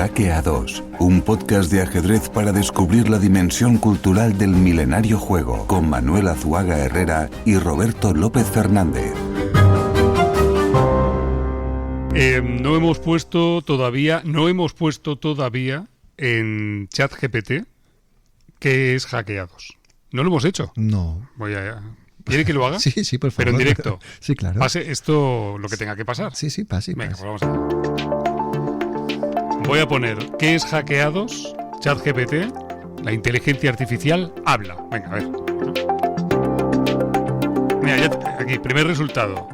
Hackeados, un podcast de ajedrez para descubrir la dimensión cultural del milenario juego, con Manuel Azuaga Herrera y Roberto López Fernández. No hemos puesto todavía en ChatGPT qué es Hackeados. No lo hemos hecho. No. ¿Quiere que lo haga? Sí, por favor. Pero en directo. Sí, claro. Pase esto lo que tenga que pasar. Sí, pase. Venga, pues vamos allá. Voy a poner ¿qué es Hackeados? ChatGPT, la inteligencia artificial habla. Venga, a ver. Mira, ya aquí, primer resultado.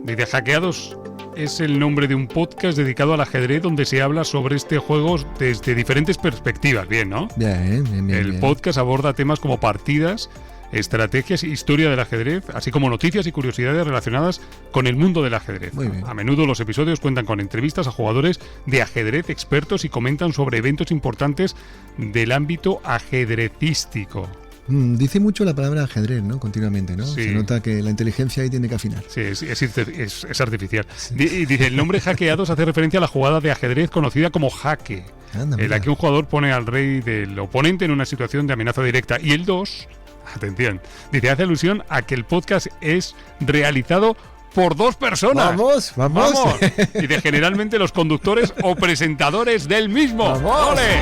Dice Hackeados es el nombre de un podcast dedicado al ajedrez donde se habla sobre este juego desde diferentes perspectivas. Bien, ¿no? Bien. El podcast aborda temas como partidas, estrategias e historia del ajedrez, así como noticias y curiosidades relacionadas con el mundo del ajedrez. Muy bien. A menudo los episodios cuentan con entrevistas a jugadores de ajedrez expertos y comentan sobre eventos importantes del ámbito ajedrecístico. Dice mucho la palabra ajedrez, ¿no? Continuamente, ¿no? Sí. Se nota que la inteligencia ahí tiene que afinar. Sí, es artificial. Y dice, el nombre Hackeados hace referencia a la jugada de ajedrez conocida como jaque, Anda, en la mira. que un jugador pone al rey del oponente en una situación de amenaza directa. Y el 2, atención, dice, hace alusión a que el podcast es realizado por dos personas. ¡Vamos! Y de generalmente los conductores o presentadores del mismo. ¡Ole!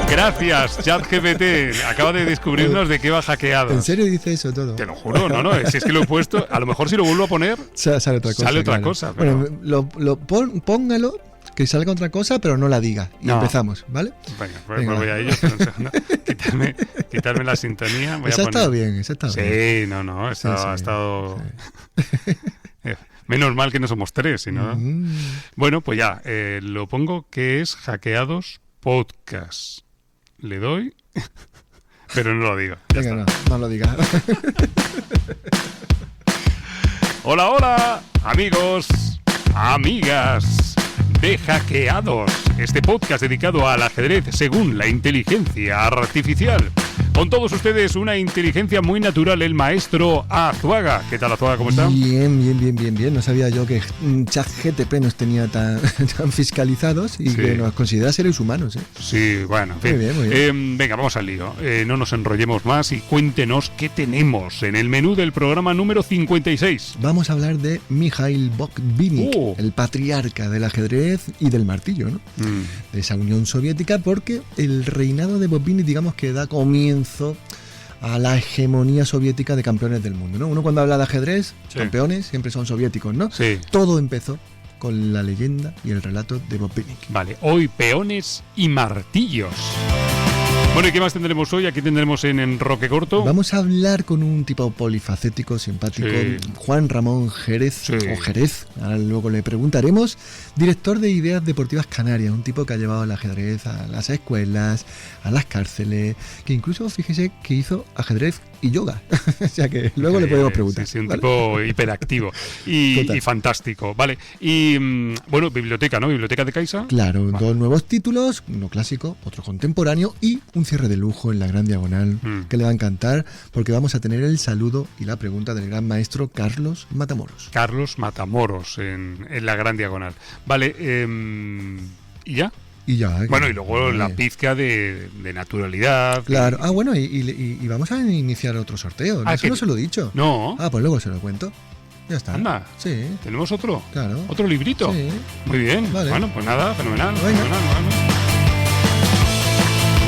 Gracias, ChatGPT. Acaba de descubrirnos de qué va Hackeados. ¿En serio dice eso todo? Te lo juro, no, si es que lo he puesto, a lo mejor si lo vuelvo a poner, Sale otra cosa. sale otra claro. cosa. Pero... Bueno, póngalo, que salga otra cosa, pero no la diga. Y No. empezamos, ¿vale? Venga, Venga. voy a ello. Pero un segundo. Quitarme la sintonía. Voy Esa a ha estado poner... bien, esa ha estado bien. Sí, no, Sí. ha estado... Menos mal que no somos tres, si no... Bueno, pues ya, lo pongo que es Hackeados Podcast. Le doy, pero no lo digo. Ya Venga, está. no lo diga. Hola, amigos, amigas de Hackeados, este podcast dedicado al ajedrez según la inteligencia artificial. Con todos ustedes una inteligencia muy natural, el maestro Azuaga. ¿Qué tal, Azuaga? ¿Cómo está? Bien. No sabía yo que ChatGPT nos tenía tan fiscalizados y Sí. que nos considera seres humanos, ¿eh? Sí, bueno, en fin. Muy bien. Venga, vamos al lío. No nos enrollemos más y cuéntenos qué tenemos en el menú del programa número 56. Vamos a hablar de Mikhail Botvinnik, el patriarca del ajedrez y del martillo, ¿no? De esa Unión Soviética, porque el reinado de Botvinnik, digamos que da comienzo a la hegemonía soviética de campeones del mundo, ¿no? Uno cuando habla de ajedrez, Sí. campeones siempre son soviéticos, ¿no? Sí. Todo empezó con la leyenda y el relato de Botvinnik. Vale, hoy peones y martillos. Bueno, ¿y qué más tendremos hoy? Aquí tendremos en Roque Corto. Vamos a hablar con un tipo polifacético, simpático, Sí. Juan Ramón Jerez, Sí. o Jerez, ahora luego le preguntaremos, director de Ideas Deportivas Canarias, un tipo que ha llevado el ajedrez a las escuelas, a las cárceles, que incluso, fíjese, que hizo ajedrez y yoga. O sea que luego le podemos preguntar. Sí, un ¿vale? tipo hiperactivo y Total. fantástico. Vale, y bueno, biblioteca, ¿no? Biblioteca de Caixa. Claro, Vale. 2 nuevos títulos, uno clásico, otro contemporáneo y un cierre de lujo en la gran diagonal que le va a encantar porque vamos a tener el saludo y la pregunta del gran maestro Carlos Matamoros. Carlos Matamoros en la Gran Diagonal. Vale, ¿y ya? Y ya. Bueno, y luego la pizca de naturalidad. Claro. Bueno, y vamos a iniciar otro sorteo. Ah, Eso que- no se lo he dicho. No, Pues luego se lo cuento. Ya está. anda, Sí, tenemos otro. claro. ¿Otro librito? Sí. Muy bien. Vale. Bueno, pues nada, fenomenal. Venga. fenomenal.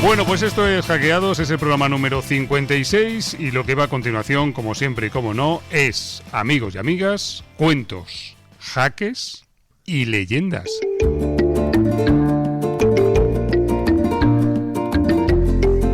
Bueno, pues esto es Hackeados, es el programa número 56 y lo que va a continuación, como siempre y como no, es, amigos y amigas, cuentos, jaques y leyendas.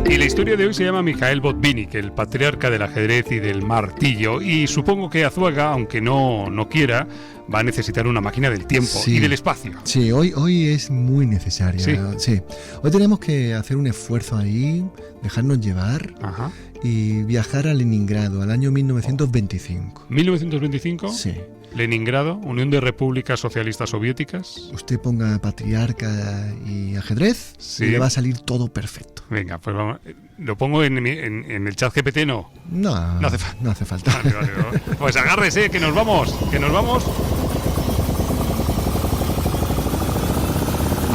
Y la historia de hoy se llama Mikhail Botvinnik, el patriarca del ajedrez y del martillo. Y supongo que Azuaga, aunque no quiera, va a necesitar una máquina del tiempo Sí. y del espacio. Sí, hoy es muy necesaria. Sí. Sí. Hoy tenemos que hacer un esfuerzo ahí, dejarnos llevar Ajá. y viajar a Leningrado, al año 1925. 1925, Sí. Leningrado, Unión de Repúblicas Socialistas Soviéticas. Usted ponga patriarca y ajedrez Sí. y le va a salir todo perfecto. Venga, pues vamos. Lo pongo en el chat GPT, no. No, No hace falta. no hace falta. Vale. Pues agárrese, que nos vamos.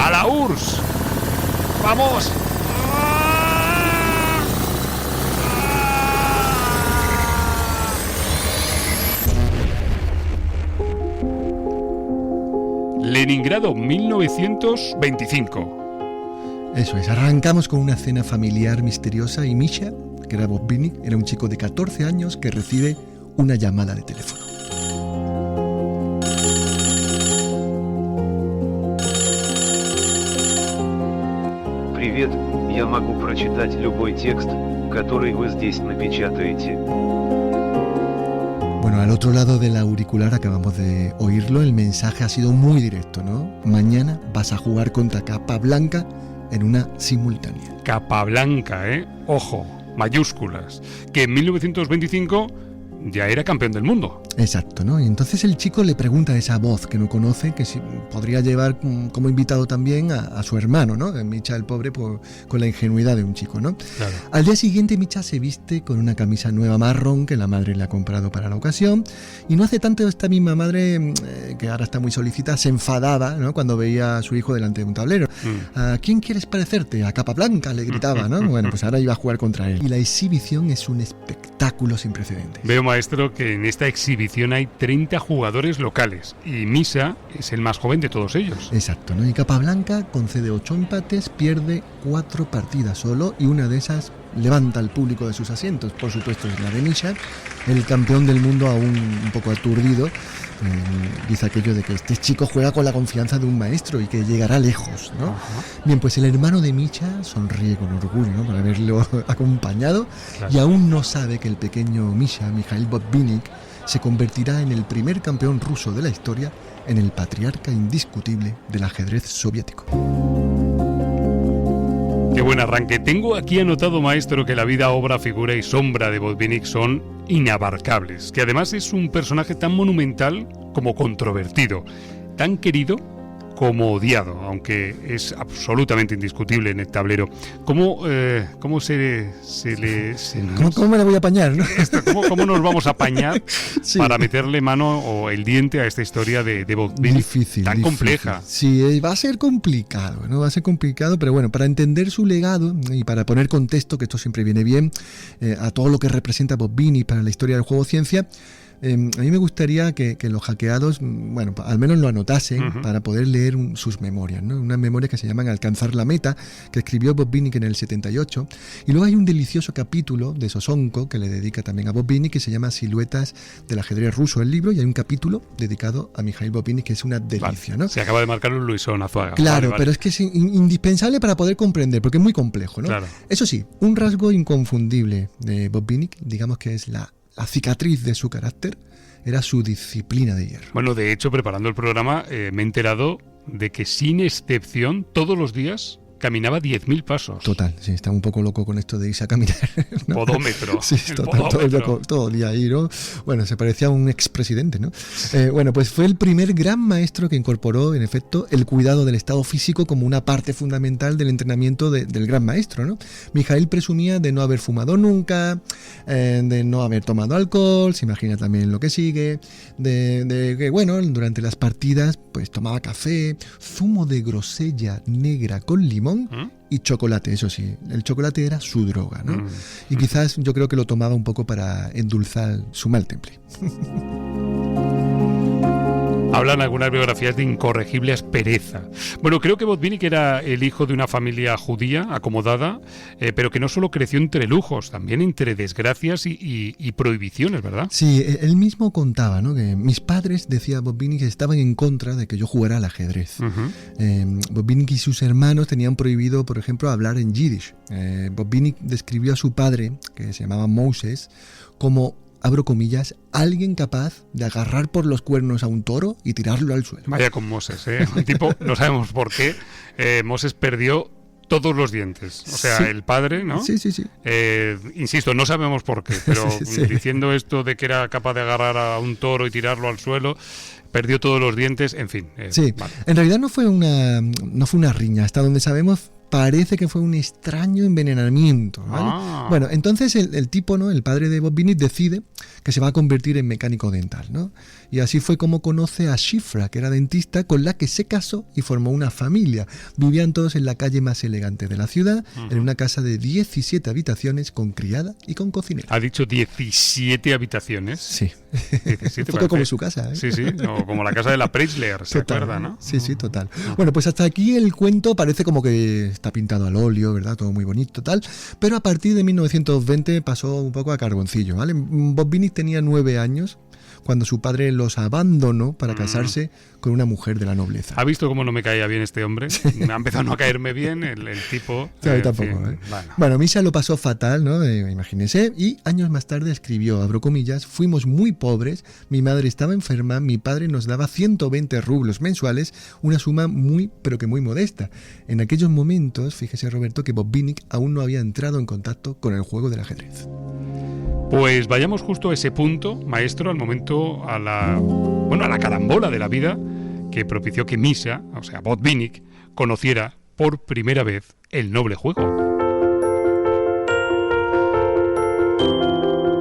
¡A la URSS! ¡Vamos! Leningrado, 1925. Eso es, arrancamos con una cena familiar misteriosa y Misha, que era Botvinnik, era un chico de 14 años que recibe una llamada de teléfono. Привет, я могу прочитать любой текст, который вы здесь напечатаете. Bueno, al otro lado del auricular acabamos de oírlo, el mensaje ha sido muy directo, ¿no? Mañana vas a jugar contra Capablanca en una simultánea. Capablanca, ojo, mayúsculas, que en 1925 ya era campeón del mundo. Exacto, ¿no? Y entonces el chico le pregunta a esa voz que no conoce que si podría llevar como invitado también a su hermano, ¿no? Misha el pobre con la ingenuidad de un chico, ¿no? Claro. Al día siguiente Misha se viste con una camisa nueva marrón que la madre le ha comprado para la ocasión y no hace tanto esta misma madre, que ahora está muy solicitada, se enfadaba, ¿no? Cuando veía a su hijo delante de un tablero. ¿A quién quieres parecerte? A Capablanca, le gritaba, ¿no? Bueno, pues ahora iba a jugar contra él. Y la exhibición es un espectáculo sin precedentes. Veo, maestro, que en esta exhibición hay 30 jugadores locales y Misha es el más joven de todos ellos. Exacto, ¿no? Y Capablanca concede 8 empates, pierde 4 partidas solo y una de esas levanta al público de sus asientos. Por supuesto es la de Misha, el campeón del mundo aún un poco aturdido. Dice aquello de que este chico juega con la confianza de un maestro y que llegará lejos, ¿no? Ajá. Bien, pues el hermano de Misha sonríe con orgullo, ¿no? Por haberlo acompañado, Claro. y aún no sabe que el pequeño Misha, Mikhail Botvinnik, se convertirá en el primer campeón ruso de la historia, en el patriarca indiscutible del ajedrez soviético. Qué buen arranque. Tengo aquí anotado, maestro, que la vida, obra, figura y sombra de Botvinnik son inabarcables, que además es un personaje tan monumental como controvertido, tan querido como odiado, aunque es absolutamente indiscutible en el tablero. ¿Cómo se ¿Cómo me la voy a apañar, no? ¿Cómo nos vamos a apañar Sí. para meterle mano o el diente a esta historia de Botvinnik Difícil, tan difícil. compleja? Sí, va a ser complicado, ¿no? Va a ser complicado, pero bueno, para entender su legado y para poner contexto, que esto siempre viene bien, a todo lo que representa Botvinnik para la historia del juego ciencia, a mí me gustaría que los hackeados, bueno, al menos lo anotasen para poder leer sus memorias, ¿no? Unas memorias que se llaman Alcanzar la meta, que escribió Botvinnik en el 78. Y luego hay un delicioso capítulo de Sosonko que le dedica también a Botvinnik, que se llama Siluetas del ajedrez ruso, el libro, y hay un capítulo dedicado a Mikhail Botvinnik, que es una delicia, ¿no? Se acaba de marcar un Luisón Azuaga. Claro, Vale. pero es que es indispensable para poder comprender, porque es muy complejo, ¿no? Claro. Eso sí, un rasgo inconfundible de Botvinnik, digamos que es la cicatriz de su carácter, era su disciplina de hierro. Bueno, de hecho, preparando el programa, me he enterado de que sin excepción, todos los días caminaba 10.000 pasos. Total, sí, está un poco loco con esto de irse a caminar, ¿no? Podómetro. Sí, El total, podómetro. todo el día ahí, ¿no? Bueno, se parecía a un expresidente, ¿no? Bueno, pues fue el primer gran maestro que incorporó, en efecto, el cuidado del estado físico como una parte fundamental del entrenamiento del gran maestro, ¿no? Mikhail presumía de no haber fumado nunca, de no haber tomado alcohol, se imagina también lo que sigue, de que, bueno, durante las partidas, pues tomaba café, zumo de grosella negra con limón y chocolate, eso sí, el chocolate era su droga, ¿no? Y quizás yo creo que lo tomaba un poco para endulzar su mal temple. Hablan algunas biografías de incorregible aspereza. Bueno, creo que Botvinnik era el hijo de una familia judía acomodada, pero que no solo creció entre lujos, también entre desgracias y prohibiciones, ¿verdad? Sí, él mismo contaba, ¿no? Que mis padres, decía Botvinnik, que estaban en contra de que yo jugara al ajedrez. Botvinnik y sus hermanos tenían prohibido, por ejemplo, hablar en yiddish. Botvinnik describió a su padre, que se llamaba Moses, como, abro comillas, alguien capaz de agarrar por los cuernos a un toro y tirarlo al suelo. Vaya con Moses, ¿eh? Un tipo, no sabemos por qué, Moses perdió todos los dientes. O sea, Sí. el padre, ¿no? Sí. Insisto, no sabemos por qué, pero Sí. diciendo esto de que era capaz de agarrar a un toro y tirarlo al suelo, perdió todos los dientes, en fin. Sí, vale. en realidad no fue una riña, hasta donde sabemos parece que fue un extraño envenenamiento, ¿vale? Ah. Bueno, entonces el tipo, ¿no? El padre de Botvinnik decide que se va a convertir en mecánico dental, ¿no? Y así fue como conoce a Shifra, que era dentista, con la que se casó y formó una familia. Vivían todos en la calle más elegante de la ciudad, en una casa de 17 habitaciones con criada y con cocinera. ¿Ha dicho 17 habitaciones? Sí. 17, un poco como su casa, ¿eh? Sí, sí, o como la casa de la Preisler, ¿se acuerda, no? Sí, sí, total. Bueno, pues hasta aquí el cuento parece como que está pintado al óleo, ¿verdad? Todo muy bonito, tal. Pero a partir de 1920 pasó un poco a carboncillo, ¿vale? Bob Binnick tenía 9 años cuando su padre los abandonó para casarse con una mujer de la nobleza. ¿Ha visto cómo no me caía bien este hombre? Me ha empezado a no caerme bien el tipo. Sí, tampoco, ¿eh? Bueno, Misha lo pasó fatal, ¿no? Imagínese. Y años más tarde escribió, abro comillas, fuimos muy pobres, mi madre estaba enferma, mi padre nos daba 120 rublos mensuales, una suma muy, pero que muy modesta. En aquellos momentos, fíjese Roberto, que Bob Binnick aún no había entrado en contacto con el juego del ajedrez. Pues vayamos justo a ese punto, maestro, al momento, a la carambola de la vida que propició que Misha, o sea, Bob Binnick, conociera por primera vez el noble juego.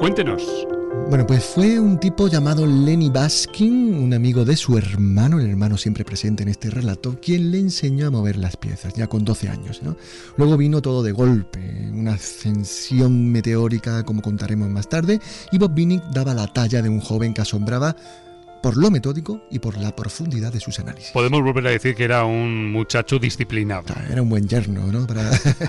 Cuéntenos. Bueno, pues fue un tipo llamado Lenny Baskin, un amigo de su hermano, el hermano siempre presente en este relato, quien le enseñó a mover las piezas, ya con 12 años, ¿no? Luego vino todo de golpe, una ascensión meteórica, como contaremos más tarde, y Bob Binnick daba la talla de un joven que asombraba por lo metódico y por la profundidad de sus análisis. Podemos volver a decir que era un muchacho disciplinado. Era un buen yerno, ¿no?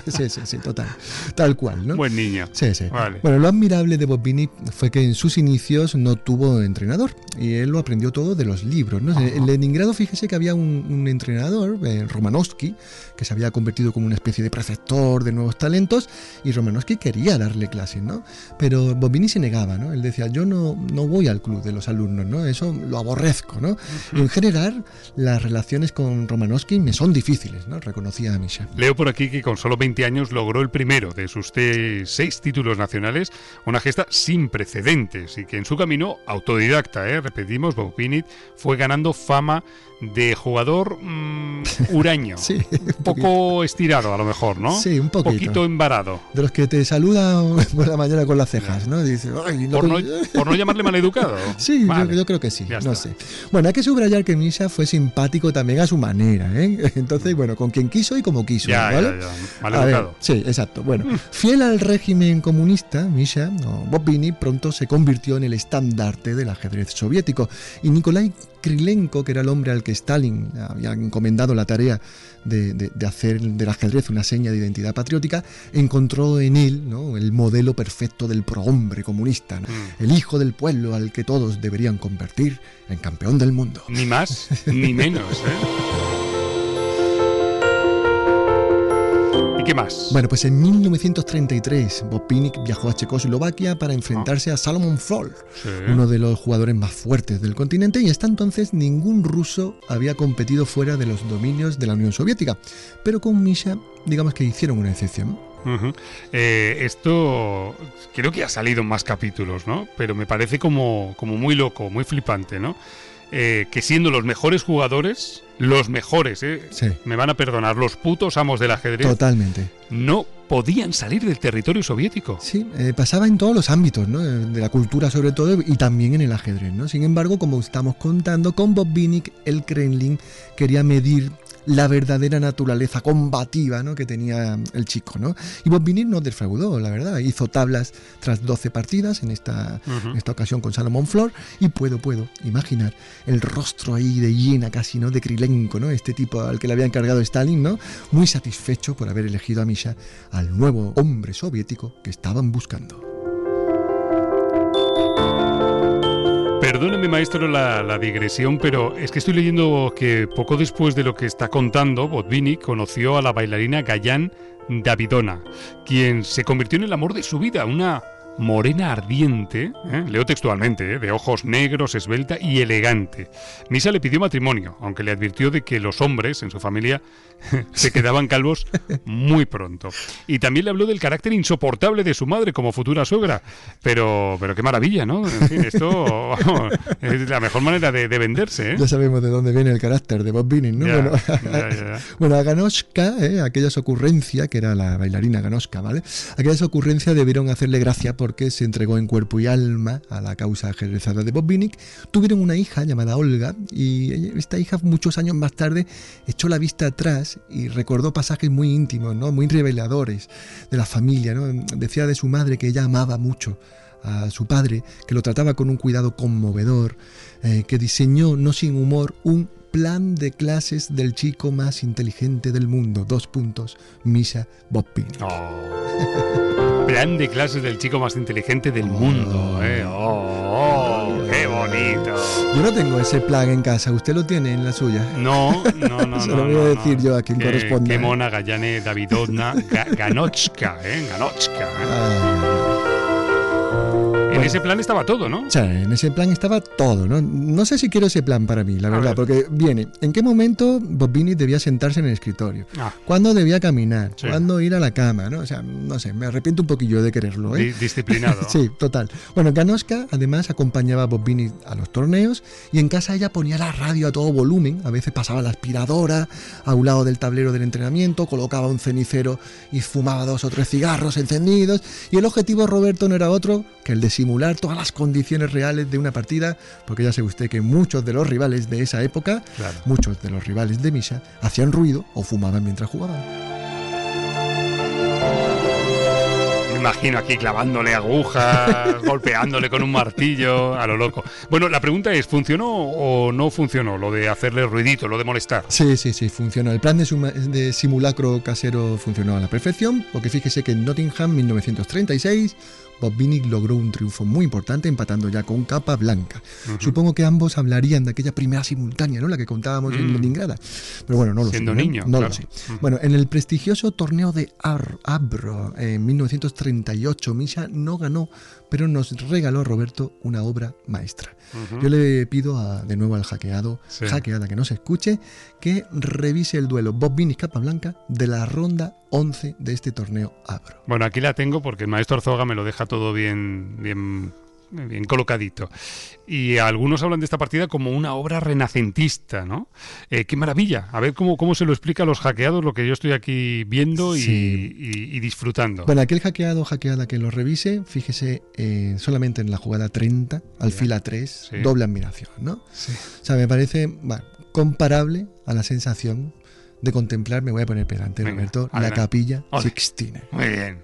Sí, total. Tal cual, ¿no? Buen niño. Sí. Vale. Bueno, lo admirable de Bob Binnick fue que en sus inicios no tuvo entrenador y él lo aprendió todo de los libros, ¿no? En Leningrado, fíjese que había un entrenador, Romanovsky, que se había convertido como una especie de preceptor de nuevos talentos, y Romanovsky quería darle clases, ¿no? Pero Bob Binnick se negaba, ¿no? Él decía, yo no voy al club de los alumnos, ¿no? Eso lo aborrezco, ¿no? Y en general, las relaciones con Romanovsky me son difíciles, ¿no? Reconocía a Misha. Leo por aquí que con solo 20 años logró el primero de sus 6 títulos nacionales, una gesta sin precedentes, y que en su camino autodidacta, repetimos, Bob Binnick fue ganando fama de jugador huraño. Sí, un poco estirado a lo mejor, ¿no? Sí, un poquito. Un poquito embarado. De los que te saludan por la mañana con las cejas, ¿no? Dice, ay, no por no llamarle maleducado. Sí, vale. yo creo que sí, Ya no está. sé. Bueno, hay que subrayar que Misha fue simpático también a su manera, ¿eh? Entonces, bueno, con quien quiso y como quiso, ¿vale? Ya. Maleducado. Sí, exacto. Bueno, fiel al régimen comunista, Misha, Bob Binnick, pronto se convirtió en el estandarte del ajedrez soviético, y Nikolai Krylenko, que era el hombre al que Stalin había encomendado la tarea de hacer del ajedrez una seña de identidad patriótica, encontró en él, ¿no?, el modelo perfecto del prohombre comunista, ¿no? El hijo del pueblo al que todos deberían convertir en campeón del mundo. Ni más ni menos, ¿Y qué más? Bueno, pues en 1933 Bob Binnick viajó a Checoslovaquia para enfrentarse a Salomon Flohr, uno de los jugadores más fuertes del continente, y hasta entonces ningún ruso había competido fuera de los dominios de la Unión Soviética. Pero con Misha, digamos que hicieron una excepción. Esto creo que ha salido en más capítulos, ¿no? Pero me parece como muy loco, muy flipante, ¿no? Que siendo los mejores jugadores, los mejores, sí, me van a perdonar, los putos amos del ajedrez, totalmente, no podían salir del territorio soviético. Sí, pasaba en todos los ámbitos, ¿no? De la cultura sobre todo, y también en el ajedrez, ¿no? Sin embargo, como estamos contando, con Bob Binnick el Kremlin quería medir la verdadera naturaleza combativa, ¿no?, que tenía el chico, ¿no? Y Bob Binnick no defraudó, la verdad. Hizo tablas tras 12 partidas en esta ocasión con Salomon Flohr, y puedo imaginar el rostro ahí de hiena casi, ¿no?, de Krylenko, ¿no?, este tipo al que le había encargado Stalin, ¿no?, muy satisfecho por haber elegido a Misha, al nuevo hombre soviético que estaban buscando. Perdóneme, maestro, la digresión, pero es que estoy leyendo que poco después de lo que está contando, Bob Binnick conoció a la bailarina Gayan Davidovna, quien se convirtió en el amor de su vida, una morena ardiente, leo textualmente, de ojos negros, esbelta y elegante. Misha le pidió matrimonio, aunque le advirtió de que los hombres en su familia se quedaban calvos muy pronto. Y también le habló del carácter insoportable de su madre como futura suegra. Pero qué maravilla, ¿no? En fin, esto es la mejor manera de venderse, Ya sabemos de dónde viene el carácter de Bob Binnick, ¿no? Bueno, a Ganoshka, aquellas ocurrencias, que era la bailarina Ganoshka, ¿vale? Aquellas ocurrencias debieron hacerle gracia porque se entregó en cuerpo y alma a la causa ajedrezada de Botvinnik. Tuvieron una hija llamada Olga y esta hija muchos años más tarde echó la vista atrás y recordó pasajes muy íntimos, ¿no? Muy reveladores de la familia, ¿no? Decía de su madre que ella amaba mucho a su padre, que lo trataba con un cuidado conmovedor, que diseñó, no sin humor, un plan de clases del chico más inteligente del mundo. Misha Botvinnik. Plan de clases del chico más inteligente del mundo. ¡Qué bonito! Yo no tengo ese plan en casa. ¿Usted lo tiene en la suya? No. Se lo voy a decir yo a quien corresponda. Qué mona, Gayane Davidovna Ganochka, Ganochka. En ese plan estaba todo, ¿no? Sí, en ese plan estaba todo, ¿no? No sé si quiero ese plan para mí, la verdad, porque viene, ¿en qué momento Botvinnik debía sentarse en el escritorio? ¿Cuándo debía caminar? Sí. ¿Cuándo ir a la cama? ¿No? O sea, no sé, me arrepiento un poquillo de quererlo, ¿eh? Disciplinado. Sí, total. Bueno, Ganochka además acompañaba a Botvinnik a los torneos y en casa ella ponía la radio a todo volumen, a veces pasaba la aspiradora a un lado del tablero del entrenamiento, colocaba un cenicero y fumaba 2 o 3 cigarros encendidos, y el objetivo, Roberto, no era otro que el de simular todas las condiciones reales de una partida, porque ya sabe usted que muchos de los rivales de esa época, claro, muchos de los rivales de Misha, hacían ruido o fumaban mientras jugaban. Me imagino aquí clavándole agujas, golpeándole con un martillo, a lo loco. Bueno, la pregunta es, ¿funcionó o no funcionó lo de hacerle ruidito, lo de molestar? Sí, funcionó. El plan de simulacro casero funcionó a la perfección, porque fíjese que en Nottingham, 1936, Botvinnik logró un triunfo muy importante, empatando ya con Capablanca. Supongo que ambos hablarían de aquella primera simultánea, ¿no? La que contábamos en Leningrada. Pero bueno, no lo sé. Siendo niño, no claro. Lo sé. Bueno, en el prestigioso torneo de Arbro en 1938, Misha no ganó, pero nos regaló, Roberto, una obra maestra. Yo le pido de nuevo al hackeada que no se escuche, que revise el duelo Botvinnik-Capablanca de la ronda 11 de este torneo Arbro. Bueno, aquí la tengo porque el maestro Arzuaga me lo deja todo bien colocadito. Y algunos hablan de esta partida como una obra renacentista, ¿no? ¡Qué maravilla! A ver cómo se lo explica a los hackeados lo que yo estoy aquí viendo y disfrutando. Bueno, aquel hackeada que lo revise, fíjese solamente en la jugada 30, alfil A3, doble admiración, ¿no? Sí. O sea, me parece comparable a la sensación de contemplar, me voy a poner pedante, Roberto, la Capilla Sixtina. Muy bien,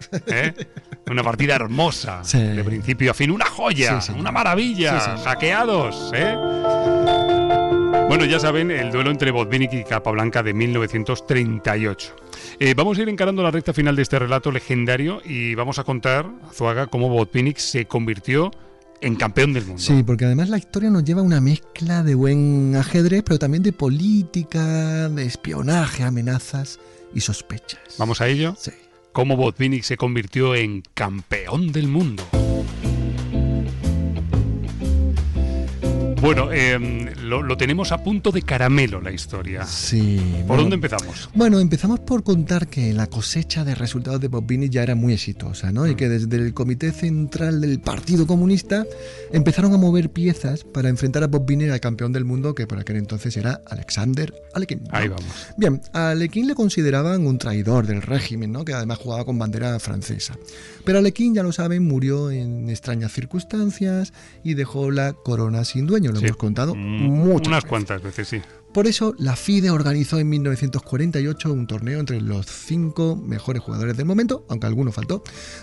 una partida hermosa, de principio a fin, una joya, una maravilla, hackeados, Bueno, ya saben, el duelo entre Botvinnik y Capablanca de 1938. Vamos a ir encarando la recta final de este relato legendario y vamos a contar, Arzuaga, cómo Botvinnik se convirtió en campeón del mundo. Sí, porque además la historia nos lleva a una mezcla de buen ajedrez, pero también de política, de espionaje, amenazas y sospechas. ¿Vamos a ello? Sí. ¿Cómo Botvinnik se convirtió en campeón del mundo? Bueno, lo tenemos a punto de caramelo la historia. Sí. ¿Por dónde empezamos? Bueno, empezamos por contar que la cosecha de resultados de Botvinnik ya era muy exitosa, ¿no? Y que desde el Comité Central del Partido Comunista empezaron a mover piezas para enfrentar a Botvinnik al campeón del mundo, que por aquel entonces era Alexander Alekhine, ¿no? Ahí vamos. Bien, a Alekhine le consideraban un traidor del régimen, ¿no? Que además jugaba con bandera francesa. Pero Alekhine, ya lo saben, murió en extrañas circunstancias y dejó la corona sin dueño. Lo hemos contado muchas cuantas veces, sí. Por eso, la FIDE organizó en 1948 un torneo entre los 5 mejores jugadores del momento, aunque alguno faltó,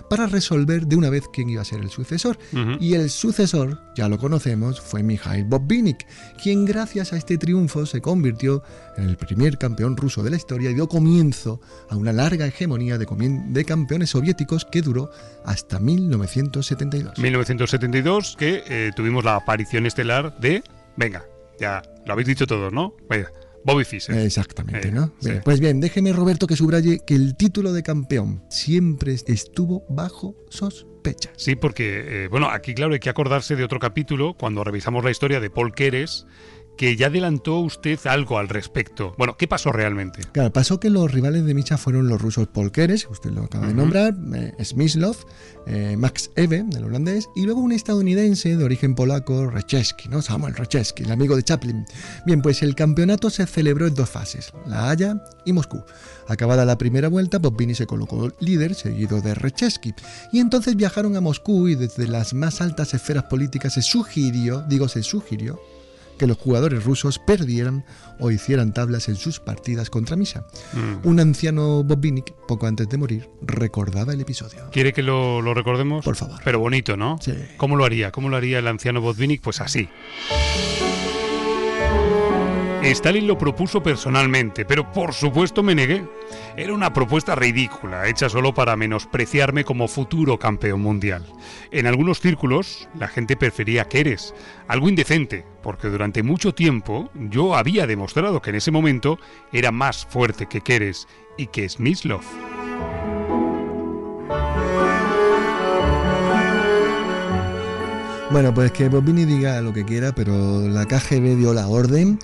para resolver de una vez quién iba a ser el sucesor. Y el sucesor, ya lo conocemos, fue Mikhail Botvinnik, quien gracias a este triunfo se convirtió en el primer campeón ruso de la historia y dio comienzo a una larga hegemonía de campeones soviéticos que duró hasta 1972. 1972, que tuvimos la aparición estelar de... Venga, ya lo habéis dicho todos, ¿no? Vaya, Bobby Fischer. Exactamente, ¿no? Sí. Pues bien, déjeme, Roberto, que subraye que el título de campeón siempre estuvo bajo sospecha. Sí, porque, bueno, aquí claro hay que acordarse de otro capítulo cuando revisamos la historia de Paul Keres, que ya adelantó usted algo al respecto. Bueno, ¿qué pasó realmente? Claro, pasó que los rivales de Mischa fueron los rusos Paul Keres, usted lo acaba de nombrar, Smyslov, Max Ebe, el holandés, y luego un estadounidense de origen polaco, Reshevsky, ¿no? Samuel Reshevsky, el amigo de Chaplin. Bien, pues el campeonato se celebró en 2 fases, La Haya y Moscú. Acabada la primera vuelta, Botvinnik se colocó líder, seguido de Reshevsky. Y entonces viajaron a Moscú y desde las más altas esferas políticas se sugirió que los jugadores rusos perdieran o hicieran tablas en sus partidas contra Mischa. Un anciano Botvinnik, poco antes de morir, recordaba el episodio. ¿Quiere que lo recordemos? Por favor. Pero bonito, ¿no? Sí. ¿Cómo lo haría? ¿Cómo lo haría el anciano Botvinnik? Pues así. Stalin lo propuso personalmente, pero por supuesto me negué. Era una propuesta ridícula, hecha solo para menospreciarme como futuro campeón mundial. En algunos círculos, la gente prefería a Keres, algo indecente, porque durante mucho tiempo yo había demostrado que en ese momento era más fuerte que Keres y que Smyslov. Bueno, pues que Botvinnik diga lo que quiera, pero la KGB dio la orden.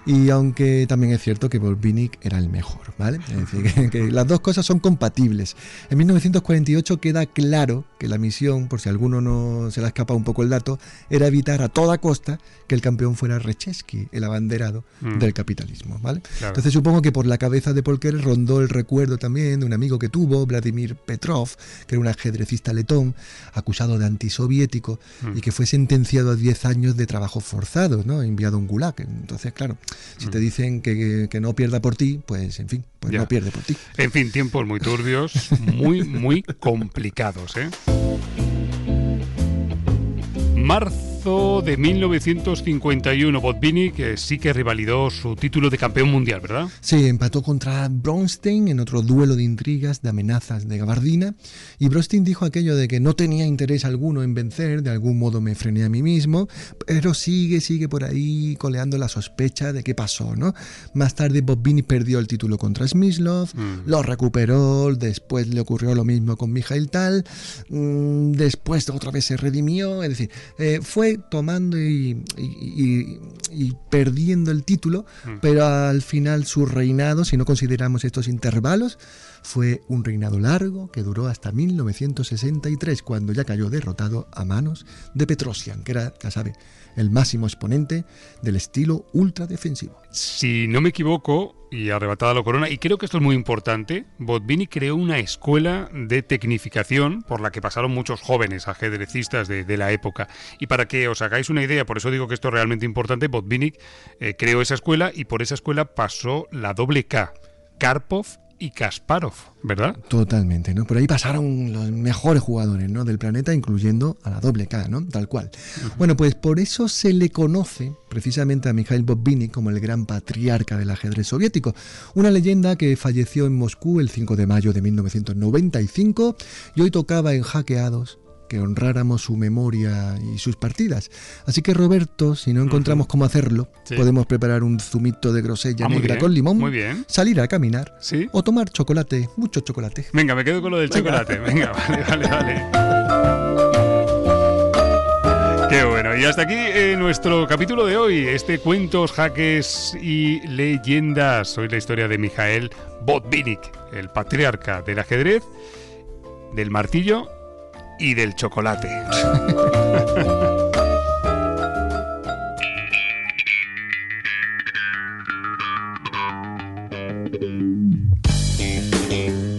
Y aunque también es cierto que Botvinnik era el mejor, ¿vale? Es decir, que las dos cosas son compatibles. En 1948 queda claro que la misión, por si a alguno no se le ha escapado un poco el dato, era evitar a toda costa que el campeón fuera Reshevsky, el abanderado del capitalismo, ¿vale? Claro. Entonces supongo que por la cabeza de Paul Keres rondó el recuerdo también de un amigo que tuvo, Vladimir Petrov, que era un ajedrecista letón, acusado de antisoviético y que fue sentenciado a 10 años de trabajo forzado, ¿no? Enviado a un gulag. Entonces, claro, si te dicen que no pierda por ti, pues en fin, pues no pierde por ti. En fin, tiempos muy turbios, muy complicados, ¿eh? Marzo de 1951, Botvinnik sí que revalidó su título de campeón mundial, ¿verdad? Sí, empató contra Bronstein en otro duelo de intrigas, de amenazas, de gabardina, y Bronstein dijo aquello de que no tenía interés alguno en vencer, de algún modo me frené a mí mismo, pero sigue por ahí coleando la sospecha de qué pasó, ¿no? Más tarde Botvinnik perdió el título contra Smyslov, lo recuperó, después le ocurrió lo mismo con Mikhail Tal, después otra vez se redimió, es decir, fue tomando y perdiendo el título, pero al final su reinado, si no consideramos estos intervalos, fue un reinado largo que duró hasta 1963, cuando ya cayó derrotado a manos de Petrosian, que era, ya sabe, el máximo exponente del estilo ultradefensivo. Si no me equivoco, y arrebatada la corona, y creo que esto es muy importante, Botvinnik creó una escuela de tecnificación por la que pasaron muchos jóvenes ajedrecistas de la época. Y para que os hagáis una idea, por eso digo que esto es realmente importante, Botvinnik creó esa escuela y por esa escuela pasó la doble K, Karpov y Kasparov, ¿verdad? Totalmente, ¿no? Por ahí pasaron los mejores jugadores, ¿no?, del planeta, incluyendo a la doble K, ¿no? Tal cual. Bueno, pues por eso se le conoce precisamente a Mikhail Botvinnik como el gran patriarca del ajedrez soviético, una leyenda que falleció en Moscú el 5 de mayo de 1995 y hoy tocaba en Hackeados que honráramos su memoria y sus partidas. Así que, Roberto, si no encontramos cómo hacerlo, podemos preparar un zumito de grosella negra con limón, salir a caminar o tomar chocolate, mucho chocolate. Venga, me quedo con lo del chocolate. Venga, vale. Qué bueno, y hasta aquí nuestro capítulo de hoy, este Cuentos, Jaques y Leyendas. Hoy la historia de Mikhail Botvinnik, el patriarca del ajedrez, del martillo y del chocolate.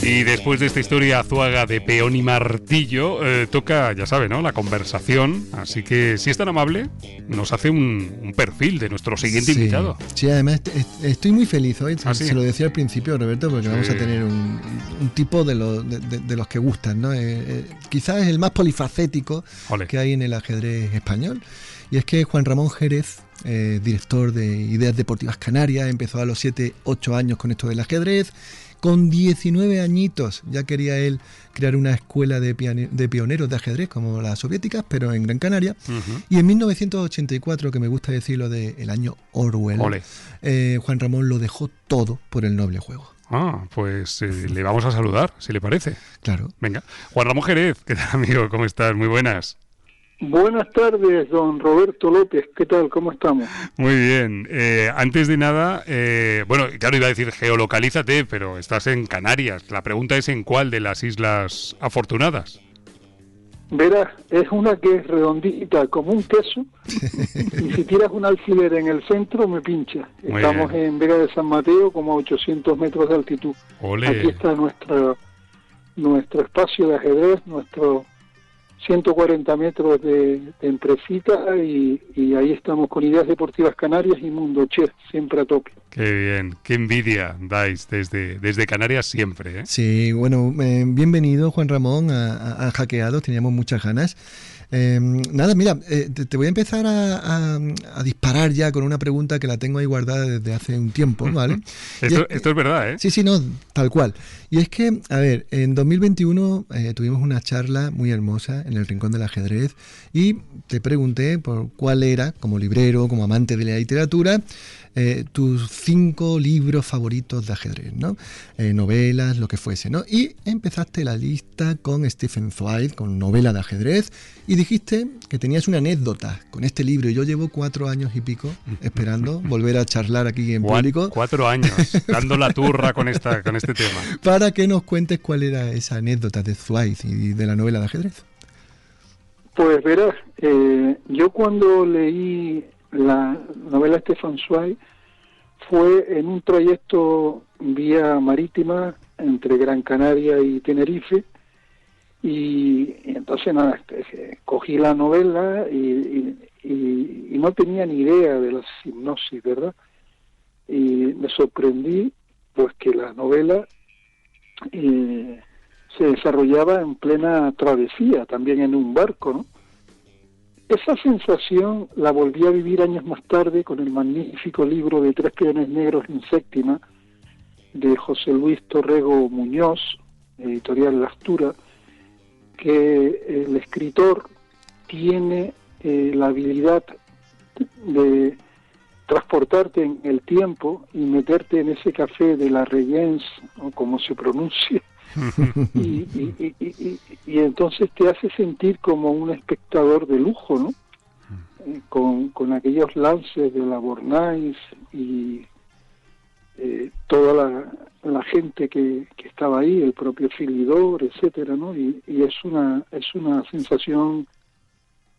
Y después de esta historia azuaga de peón y martillo, toca, ya sabe, ¿no?, la conversación. Así que, si es tan amable, nos hace un perfil de nuestro siguiente invitado. Sí, además estoy muy feliz hoy. Se lo decía al principio, Roberto, porque vamos a tener un tipo de los que gustan, ¿no? Quizás es el más polifacético que hay en el ajedrez español. Y es que Juan Ramón Jerez, director de Ideas Deportivas Canarias, empezó a los 7, 8 años con esto del ajedrez. Con 19 añitos ya quería él crear una escuela de pioneros de ajedrez como las soviéticas, pero en Gran Canaria. Y en 1984, que me gusta decirlo del año Orwell, Juan Ramón lo dejó todo por el noble juego. Pues le vamos a saludar, si le parece. Claro. Venga. Juan Ramón Jerez, ¿qué tal, amigo? ¿Cómo estás? Muy buenas. Buenas tardes, don Roberto López. ¿Qué tal? ¿Cómo estamos? Muy bien. Antes de nada, bueno, claro, iba a decir geolocalízate, pero estás en Canarias. La pregunta es ¿en cuál de las Islas Afortunadas? Verás, es una que es redondita como un queso y si tiras un alfiler en el centro me pincha. Muy Estamos bien. en Vega de San Mateo, como a 800 metros de altitud. Ole. Aquí está nuestro espacio de ajedrez, nuestro 140 metros de empresita y ahí estamos con Ideas Deportivas Canarias y Mundo Chess, siempre a tope. Qué bien, qué envidia dais desde Canarias siempre, ¿eh? Sí, bueno, bienvenido Juan Ramón a Hackeados, teníamos muchas ganas. Nada, mira, te voy a empezar a disparar ya con una pregunta que la tengo ahí guardada desde hace un tiempo, ¿vale? Esto es verdad, ¿eh? Sí, no, tal cual. Y es que, a ver, en 2021 tuvimos una charla muy hermosa en el Rincón del Ajedrez y te pregunté por cuál era, como librero, como amante de la literatura, tus 5 libros favoritos de ajedrez, ¿no? Novelas, lo que fuese, ¿no? Y empezaste la lista con Stephen Zweig, con novela de ajedrez, y dijiste que tenías una anécdota con este libro. Y yo llevo 4 años y pico esperando volver a charlar aquí en público. 4 años, dando la turra con este tema. Para que nos cuentes cuál era esa anécdota de Zweig y de la novela de ajedrez. Pues verás, yo cuando leí la novela Stefan Zweig fue en un trayecto vía marítima entre Gran Canaria y Tenerife y entonces nada, cogí la novela y no tenía ni idea de la hipnosis, ¿verdad? Y me sorprendí pues que la novela se desarrollaba en plena travesía, también en un barco, ¿no? Esa sensación la volví a vivir años más tarde con el magnífico libro de 3 peones negros en séptima de José Luis Torrego Muñoz, editorial Lastura, que el escritor tiene la habilidad de transportarte en el tiempo y meterte en ese café de la Regence, o como se pronuncie, y entonces te hace sentir como un espectador de lujo, ¿no? Con aquellos lances de la Bornais y toda la gente que estaba ahí, el propio Filidor, etcétera, ¿no? Y es una sensación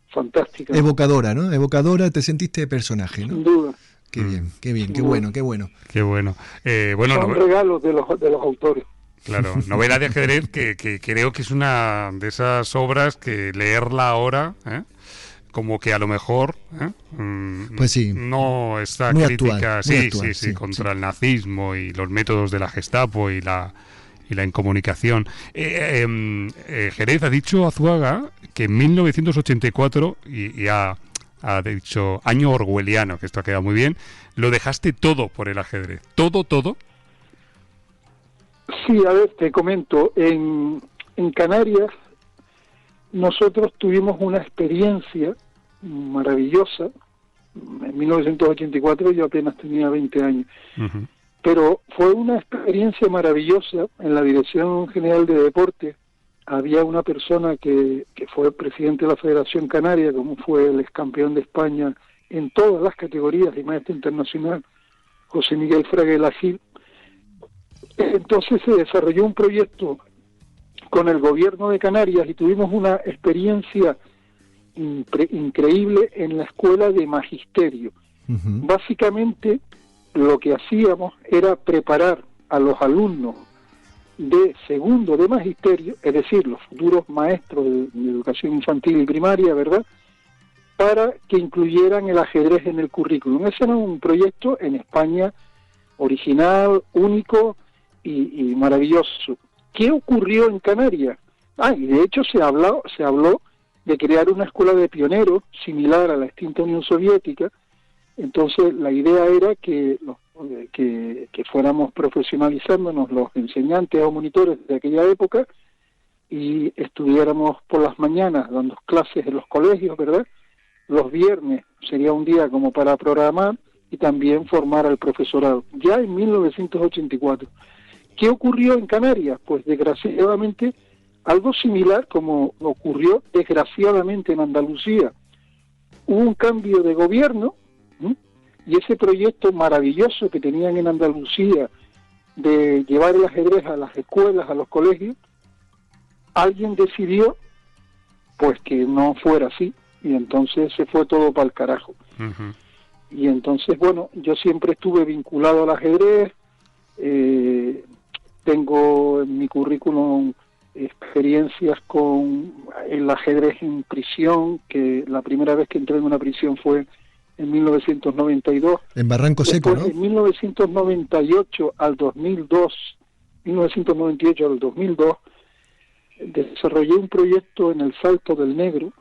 fantástica, ¿no? Evocadora, ¿no? Evocadora, te sentiste personaje, ¿no? Sin duda. Qué bien, qué bueno, qué bueno. Qué bueno. Son regalos de los autores. Claro, novela de ajedrez que creo que es una de esas obras que leerla ahora, como que a lo mejor pues sí, no está muy crítica actual, sí, contra el nazismo y los métodos de la Gestapo y la incomunicación. Jerez ha dicho Azuaga que en 1984 y ha dicho año orwelliano, que esto ha quedado muy bien, lo dejaste todo por el ajedrez, todo. Sí, a ver, te comento, en Canarias nosotros tuvimos una experiencia maravillosa. En 1984 yo apenas tenía 20 años, pero fue una experiencia maravillosa. En la Dirección General de Deportes había una persona que fue presidente de la Federación Canaria, como fue el ex campeón de España en todas las categorías y maestro internacional, José Miguel Fraguela Gil. Entonces se desarrolló un proyecto con el gobierno de Canarias y tuvimos una experiencia increíble en la escuela de magisterio. Básicamente lo que hacíamos era preparar a los alumnos de segundo de magisterio, es decir, los futuros maestros de educación infantil y primaria, ¿verdad?, para que incluyeran el ajedrez en el currículum. Ese era un proyecto en España original, único y maravilloso. ¿Qué ocurrió en Canarias? Y de hecho se habló de crear una escuela de pioneros similar a la extinta Unión Soviética. Entonces la idea era que fuéramos profesionalizándonos los enseñantes o monitores de aquella época y estuviéramos por las mañanas dando clases en los colegios, ¿verdad? Los viernes sería un día como para programar y también formar al profesorado. Ya en 1984. ¿Qué ocurrió en Canarias? Pues desgraciadamente algo similar como ocurrió desgraciadamente en Andalucía. Hubo un cambio de gobierno, ¿sí? Y ese proyecto maravilloso que tenían en Andalucía de llevar el ajedrez a las escuelas, a los colegios, alguien decidió pues que no fuera así, y entonces se fue todo para el carajo. Uh-huh. Y entonces, bueno, yo siempre estuve vinculado al ajedrez, tengo en mi currículum experiencias con el ajedrez en prisión, que la primera vez que entré en una prisión fue en 1992. En Barranco Seco, después, ¿no? En 1998 al 2002, desarrollé un proyecto en el Salto del Negro,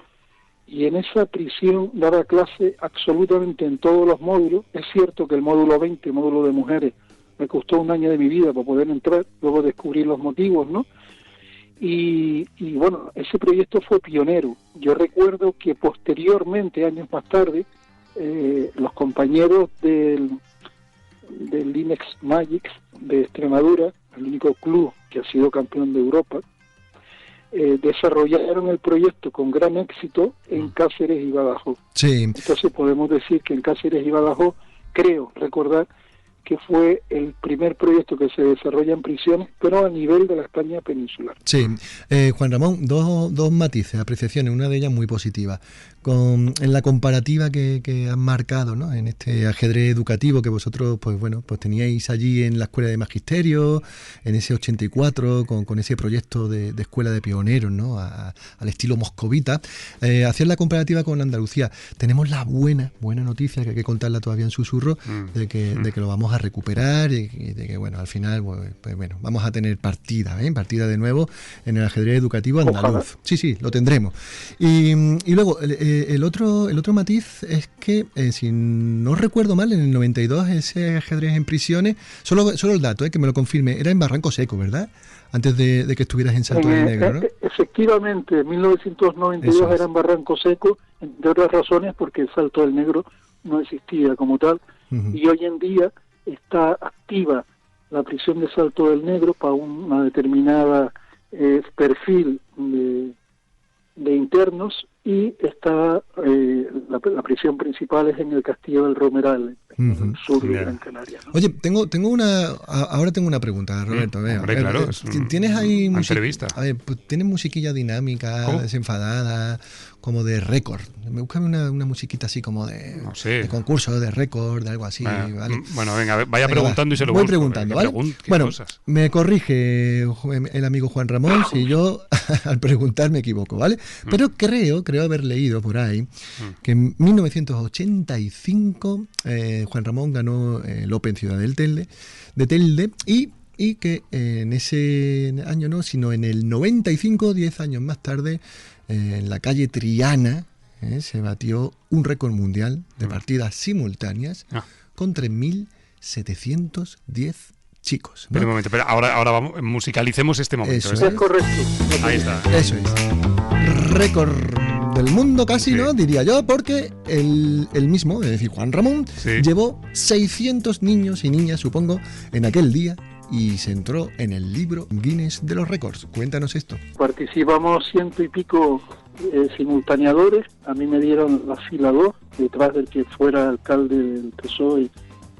y en esa prisión daba clase absolutamente en todos los módulos. Es cierto que el módulo 20, módulo de mujeres, me costó un año de mi vida para poder entrar, luego descubrir los motivos, ¿no? Y bueno, ese proyecto fue pionero. Yo recuerdo que posteriormente, años más tarde, los compañeros del Linex Magic de Extremadura, el único club que ha sido campeón de Europa, desarrollaron el proyecto con gran éxito en Cáceres y Badajoz. Sí. Entonces podemos decir que en Cáceres y Badajoz, creo recordar que fue el primer proyecto que se desarrolla en prisiones, pero a nivel de la España peninsular. Sí. Juan Ramón, dos matices, apreciaciones, una de ellas muy positiva. En la comparativa que han marcado, ¿no?, en este ajedrez educativo que vosotros, pues bueno, pues teníais allí en la Escuela de Magisterio, en ese 84, con ese proyecto de escuela de pioneros, ¿no?, al estilo moscovita. Hacían la comparativa con Andalucía. Tenemos la buena noticia, que hay que contarla todavía en susurro, de que lo vamos a recuperar y de que, bueno, al final, pues bueno, vamos a tener partida de nuevo en el ajedrez educativo andaluz. Ojalá. Sí, lo tendremos. Y luego, el otro matiz es que, si no recuerdo mal, en el 92 ese ajedrez en prisiones, solo el dato, que me lo confirme, era en Barranco Seco, ¿verdad? Antes de que estuvieras en Salto del Negro, ¿no? Efectivamente, en 1992 era en Barranco Seco, entre otras razones porque el Salto del Negro no existía como tal, y hoy en día está activa la prisión de Salto del Negro para una determinada perfil de internos, y está la prisión principal es en el Castillo del Romeral, en el sur de Gran Canaria, ¿no? Oye, ahora tengo una pregunta, Roberto. Hombre, claro, ¿tienes ahí entrevista? A ver, pues, ¿tienes musiquilla dinámica, desenfadada, como de récord? Búscame una musiquita así como de concurso, de récord, de algo así, ¿vale? Bueno, venga, vaya preguntando y se lo voy preguntando, ¿vale? Bueno, cosas. Me corrige el amigo Juan Ramón si yo al preguntar me equivoco, ¿vale? Pero creo haber leído por ahí que en 1985 Juan Ramón ganó el Open Ciudad de Telde y que en ese año no, sino en el 95, 10 años más tarde, en la calle Triana, se batió un récord mundial de partidas simultáneas con 3.710 chicos, ¿no? Pero un momento, ahora vamos, musicalicemos este momento. Eso es correcto. Ahí está. Eso es. Récord del mundo casi, ¿no? Diría yo, porque el mismo, es decir, Juan Ramón, llevó 600 niños y niñas, supongo, en aquel día, y se entró en el libro Guinness de los récords. Cuéntanos esto. Participamos 100 y pico simultaneadores. A mí me dieron la fila 2, detrás del que fuera alcalde del PSOE,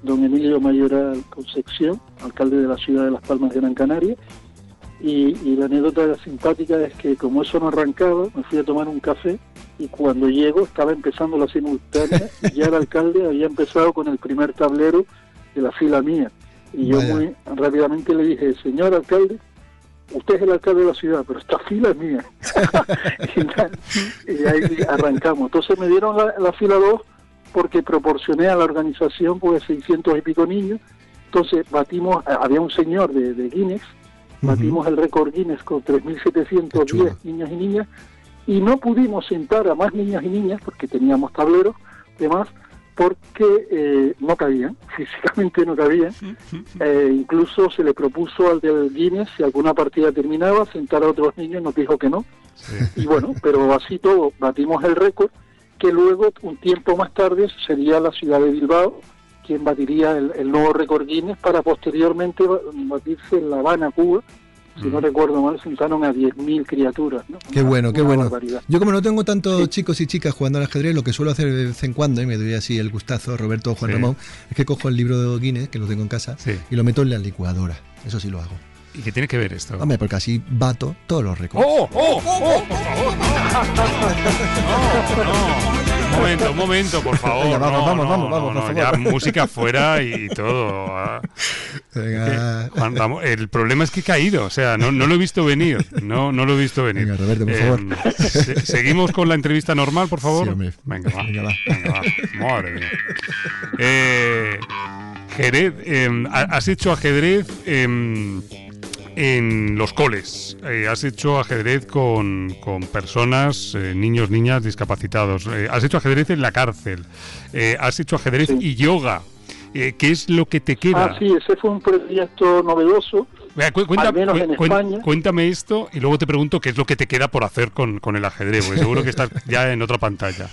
don Emilio Mayoral Concepción, alcalde de la ciudad de Las Palmas de Gran Canaria. Y la anécdota simpática es que, como eso no arrancaba, me fui a tomar un café, y cuando llego estaba empezando la simultánea y ya el alcalde había empezado con el primer tablero de la fila mía. Y yo muy rápidamente le dije: señor alcalde, usted es el alcalde de la ciudad, pero esta fila es mía. y ahí arrancamos. Entonces me dieron la fila 2 porque proporcioné a la organización pues 600 y pico niños. Entonces batimos, había un señor de Guinness, batimos el récord Guinness con 3.710 niños y niñas, y no pudimos sentar a más niños y niñas porque teníamos tableros de más, porque no cabían, físicamente no cabían. Incluso se le propuso al del Guinness, si alguna partida terminaba, sentar a otros niños, nos dijo que no. Y bueno, pero así todo, batimos el récord, que luego, un tiempo más tarde, sería la ciudad de Bilbao quien batiría el nuevo récord Guinness, para posteriormente batirse en La Habana, Cuba, Si no recuerdo mal, sentaron a 10.000 criaturas, ¿no? Qué bueno, qué bueno. Barbaridad. Yo como no tengo tantos chicos y chicas jugando al ajedrez, lo que suelo hacer de vez en cuando, y me doy así el gustazo, Roberto o Juan Ramón, es que cojo el libro de Guinness, que lo tengo en casa, y lo meto en la licuadora. Eso sí lo hago. ¿Y qué tiene que ver esto? Hombre, porque así bato todos los récords. ¡Oh! Por favor! No. Un momento, por favor. Venga, vamos, por favor. Ya música fuera y todo. Venga. Juan Ramón, el problema es que he caído, o sea, no lo he visto venir. No lo he visto venir. Venga, Roberto, por favor. ¿Seguimos con la entrevista normal, por favor? Sí, hombre. Venga, va. Madre mía. Jerez, has hecho ajedrez en los coles, has hecho ajedrez con personas, niños, niñas discapacitados, has hecho ajedrez en la cárcel, has hecho ajedrez y yoga. ¿Qué es lo que te queda? Sí, ese fue un proyecto novedoso, al menos en España. Cuéntame esto y luego te pregunto qué es lo que te queda por hacer con el ajedrez, porque seguro que estás ya en otra pantalla.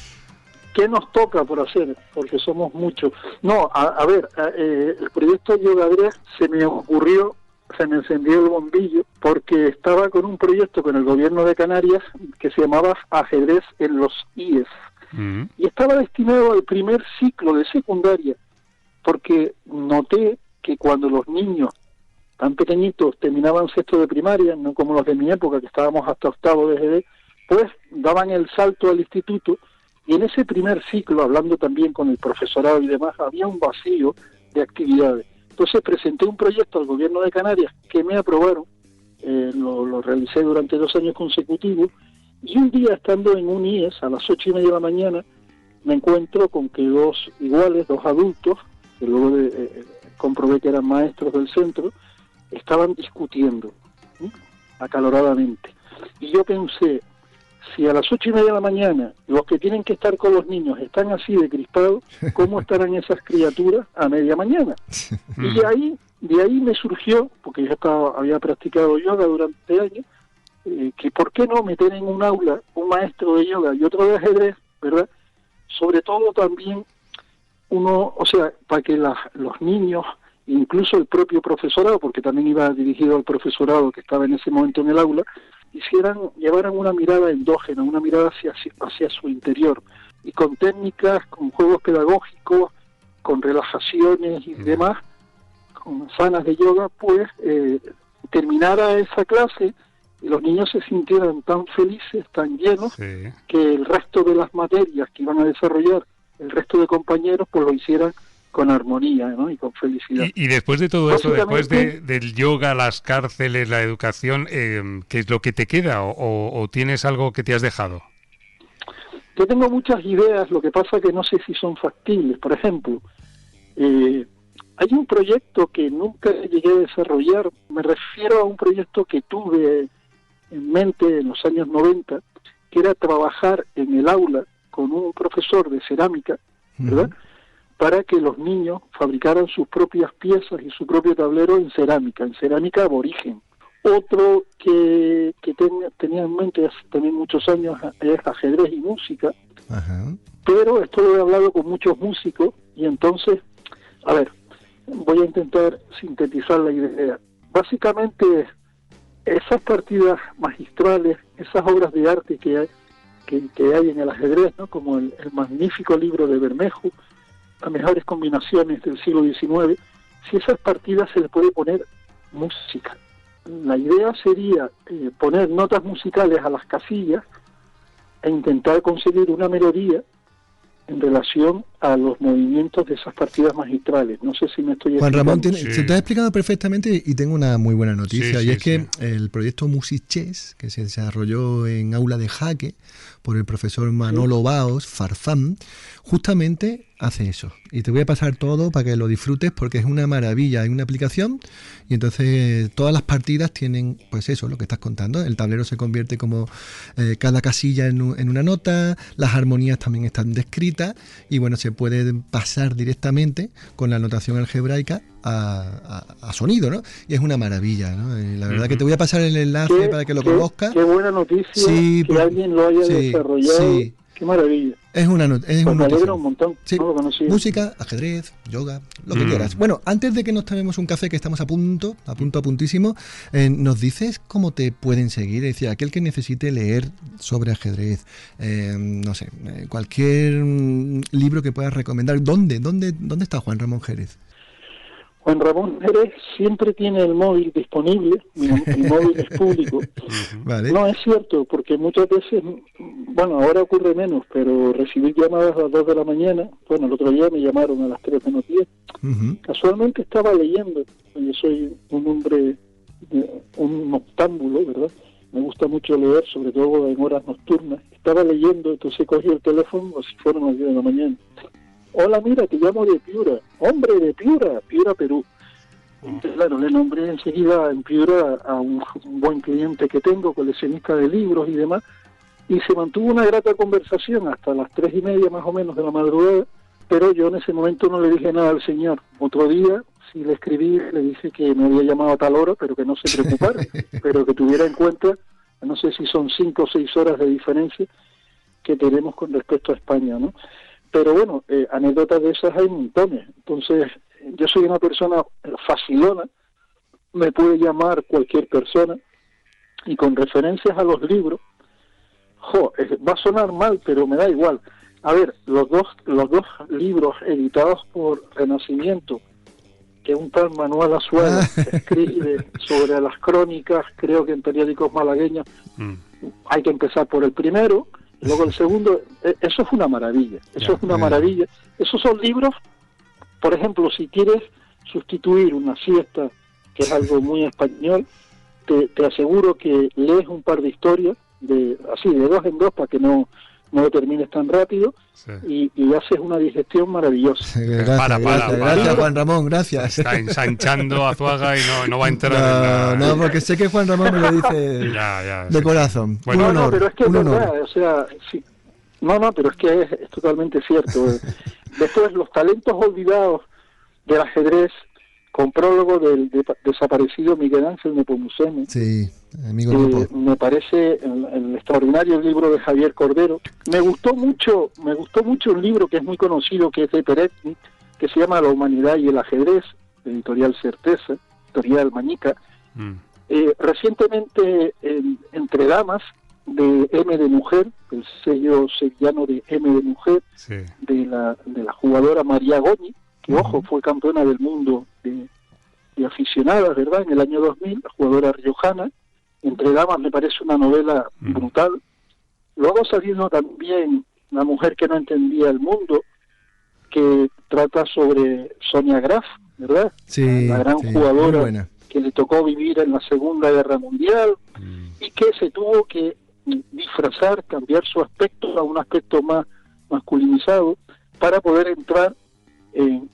¿Qué nos toca por hacer? Porque somos muchos. No, a ver, el proyecto Yoga Ajedrez se me ocurrió, se me encendió el bombillo, porque estaba con un proyecto con el gobierno de Canarias que se llamaba Ajedrez en los IES. Y estaba destinado al primer ciclo de secundaria, porque noté que cuando los niños tan pequeñitos terminaban sexto de primaria, no como los de mi época, que estábamos hasta octavo de GB, pues daban el salto al instituto, y en ese primer ciclo, hablando también con el profesorado y demás, había un vacío de actividades. Entonces presenté un proyecto al gobierno de Canarias que me aprobaron, lo realicé durante 2 años consecutivos, y un día estando en un IES a las 8:30 de la mañana, me encuentro con que 2 adultos, que luego comprobé que eran maestros del centro, estaban discutiendo acaloradamente. Y yo pensé, si a las 8:30 de la mañana los que tienen que estar con los niños están así de crispados, ¿cómo estarán esas criaturas a media mañana? Y de ahí me surgió, porque ya había practicado yoga durante años, que por qué no meter en un aula un maestro de yoga y otro de ajedrez, ¿verdad? Sobre todo también para que los niños, incluso el propio profesorado, porque también iba dirigido al profesorado que estaba en ese momento en el aula, llevaran una mirada endógena, una mirada hacia su interior, y con técnicas, con juegos pedagógicos, con relajaciones y demás, con sanas de yoga, pues terminara esa clase y los niños se sintieran tan felices, tan llenos, que el resto de las materias que iban a desarrollar el resto de compañeros, pues lo hicieran con armonía, ¿no? Y con felicidad. Y después de todo eso, después del yoga, las cárceles, la educación, ¿qué es lo que te queda? ¿O tienes algo que te has dejado? Yo tengo muchas ideas, lo que pasa que no sé si son factibles. Por ejemplo, hay un proyecto que nunca llegué a desarrollar, me refiero a un proyecto que tuve en mente en los años 90, que era trabajar en el aula con un profesor de cerámica, ¿verdad? Para que los niños fabricaran sus propias piezas y su propio tablero en cerámica aborigen. Otro que tenía en mente hace también muchos años es ajedrez y música, pero esto lo he hablado con muchos músicos, y entonces, a ver, voy a intentar sintetizar la idea. Básicamente, esas partidas magistrales, esas obras de arte que hay en el ajedrez, ¿no? Como el magnífico libro de Bermejo, las mejores combinaciones del siglo XIX, si esas partidas se le puede poner música. La idea sería poner notas musicales a las casillas e intentar conseguir una melodía en relación a los movimientos de esas partidas magistrales. No sé si me estoy explicando. Juan Ramón, se te ha explicado perfectamente, y tengo una muy buena noticia, y es que el proyecto Music Chess, que se desarrolló en Aula de Jaque por el profesor Manolo Baos, Farfán, justamente hace eso. Y te voy a pasar todo para que lo disfrutes, porque es una maravilla. Hay una aplicación y entonces todas las partidas tienen, pues eso, lo que estás contando. El tablero se convierte como cada casilla en una nota, las armonías también están descritas, y bueno, se puede pasar directamente con la notación algebraica a sonido, ¿no? Y es una maravilla, ¿no? La verdad que te voy a pasar el enlace para que lo conozcas. Qué buena noticia que alguien lo haya desarrollado. Qué maravilla. Es una pues me alegra un montón. Sí. No lo conocía. Música, ajedrez, yoga, lo que quieras. Bueno, antes de que nos tomemos un café, que estamos a puntísimo, ¿nos dices cómo te pueden seguir? Es decir, aquel que necesite leer sobre ajedrez, no sé, cualquier libro que puedas recomendar. ¿Dónde está Juan Ramón Jerez? Juan Ramón Jerez siempre tiene el móvil disponible, el móvil es público. Vale. No, es cierto, porque muchas veces, bueno, ahora ocurre menos, pero recibí llamadas a las 2 de la mañana, bueno, el otro día me llamaron a las 3 menos 10. Casualmente estaba leyendo, yo soy un hombre, un noctámbulo, ¿verdad? Me gusta mucho leer, sobre todo en horas nocturnas. Estaba leyendo, entonces cogí el teléfono, así fueron las 10 de la mañana. Hola, mira, te llamo de Piura. Hombre, de Piura, Perú. Entonces, claro, le nombré enseguida en Piura a un buen cliente que tengo, coleccionista de libros y demás, y se mantuvo una grata conversación hasta las 3:30 más o menos de la madrugada, pero yo en ese momento no le dije nada al señor. Otro día, sí le escribí, le dije que me había llamado a tal hora, pero que no se preocupara, pero que tuviera en cuenta, no sé si son 5 o 6 horas de diferencia que tenemos con respecto a España, ¿no? Pero bueno, anécdotas de esas hay montones. Entonces, yo soy una persona facilona, me puede llamar cualquier persona, y con referencias a los libros, va a sonar mal, pero me da igual. A ver, los dos libros editados por Renacimiento, que un tal Manuel Azuaga escribe sobre las crónicas, creo que en periódicos malagueños, hay que empezar por el primero. Luego el segundo, eso es una maravilla, maravilla. Esos son libros, por ejemplo, si quieres sustituir una siesta, que es algo muy español, te aseguro que lees un par de historias, de 2 en 2 para que no lo termines tan rápido, y haces una digestión maravillosa. Gracias, Juan Ramón, gracias. Está ensanchando a Azuaga y no va a entrar No, porque sé que Juan Ramón me lo dice de corazón. Bueno, un honor, no, pero es que es honor. verdad, o sea, sí. No, pero es que es totalmente cierto. Después, Los talentos olvidados del ajedrez, con prólogo del desaparecido Miguel Ángel Nepomuceno. Sí, amigo Nepo. Me parece el extraordinario libro de Javier Cordero. Me gustó mucho un libro que es muy conocido, que es de Peretti, que se llama La humanidad y el ajedrez, de editorial Certeza, editorial Mañica. Recientemente, Entre damas, de M de Mujer, el sello sevillano de M de Mujer, de la jugadora María Goñi, que, ojo, fue campeona del mundo de aficionadas, ¿verdad?, en el año 2000, la jugadora riojana. Entre damas me parece una novela brutal. Luego saliendo también La mujer que no entendía el mundo, que trata sobre Sonia Graf, ¿verdad? Sí, la gran jugadora que le tocó vivir en la Segunda Guerra Mundial y que se tuvo que disfrazar, cambiar su aspecto a un aspecto más masculinizado para poder entrar en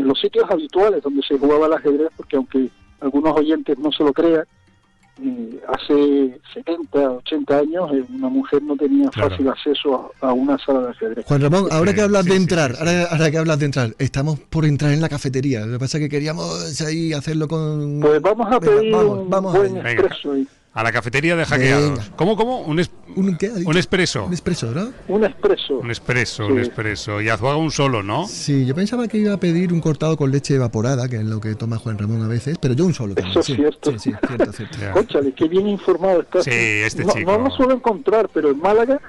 los sitios habituales donde se jugaba el ajedrez, porque aunque algunos oyentes no se lo crean, hace 70, 80 años una mujer no tenía fácil acceso a una sala de ajedrez. Juan Ramón, ahora que hablas de entrar, ahora que hablas de entrar, estamos por entrar en la cafetería. Lo que pasa es que queríamos ahí hacerlo con... Pues vamos a pedir un buen expreso ahí. A la cafetería de Hackeados. ¿Cómo? ¿Un expreso? Un expreso, ¿no? Un expreso. Un expreso. Y Azuaga un solo, ¿no? Sí, yo pensaba que iba a pedir un cortado con leche evaporada, que es lo que toma Juan Ramón a veces, pero yo un solo también. Eso es cierto. Sí, cierto. Cónchale, qué bien informado estás. Sí, chico. No lo suelo encontrar, pero en Málaga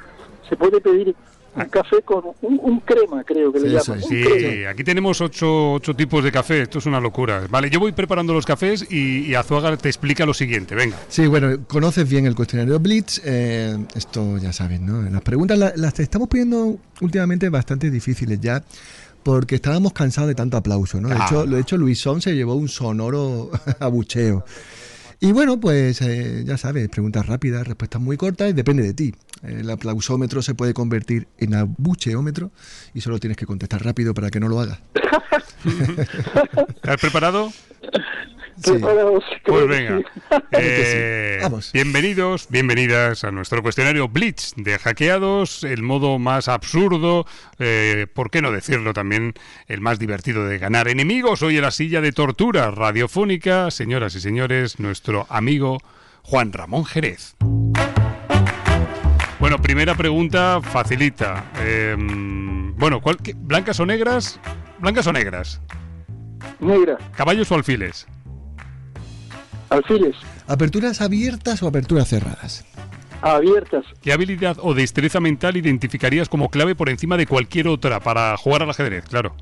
se puede pedir un café con un crema, creo que le llaman. Sí, aquí tenemos 8 tipos de café, esto es una locura. Vale, yo voy preparando los cafés y Azuaga te explica lo siguiente, venga. Sí, bueno, conoces bien el cuestionario Blitz, esto ya sabes, ¿no? Las preguntas las estamos poniendo últimamente bastante difíciles ya, porque estábamos cansados de tanto aplauso, ¿no? De hecho Luisón se llevó un sonoro abucheo. Y bueno, pues ya sabes, preguntas rápidas, respuestas muy cortas, y depende de ti. El aplausómetro se puede convertir en abucheómetro y solo tienes que contestar rápido para que no lo hagas. ¿Estás preparado? Sí. Pues venga. Sí. Vamos. Bienvenidas a nuestro cuestionario Blitz de Hackeados, el modo más absurdo, ¿por qué no decirlo también, el más divertido de ganar enemigos? Hoy en la silla de tortura radiofónica, señoras y señores, nuestro amigo Juan Ramón Jerez. Bueno, primera pregunta facilita. Bueno, ¿blancas o negras? ¿Blancas o negras? Negra. ¿Caballos o alfiles? Alfiles. ¿Aperturas abiertas o aperturas cerradas? Abiertas. ¿Qué habilidad o destreza mental identificarías como clave por encima de cualquier otra para jugar al ajedrez? Claro.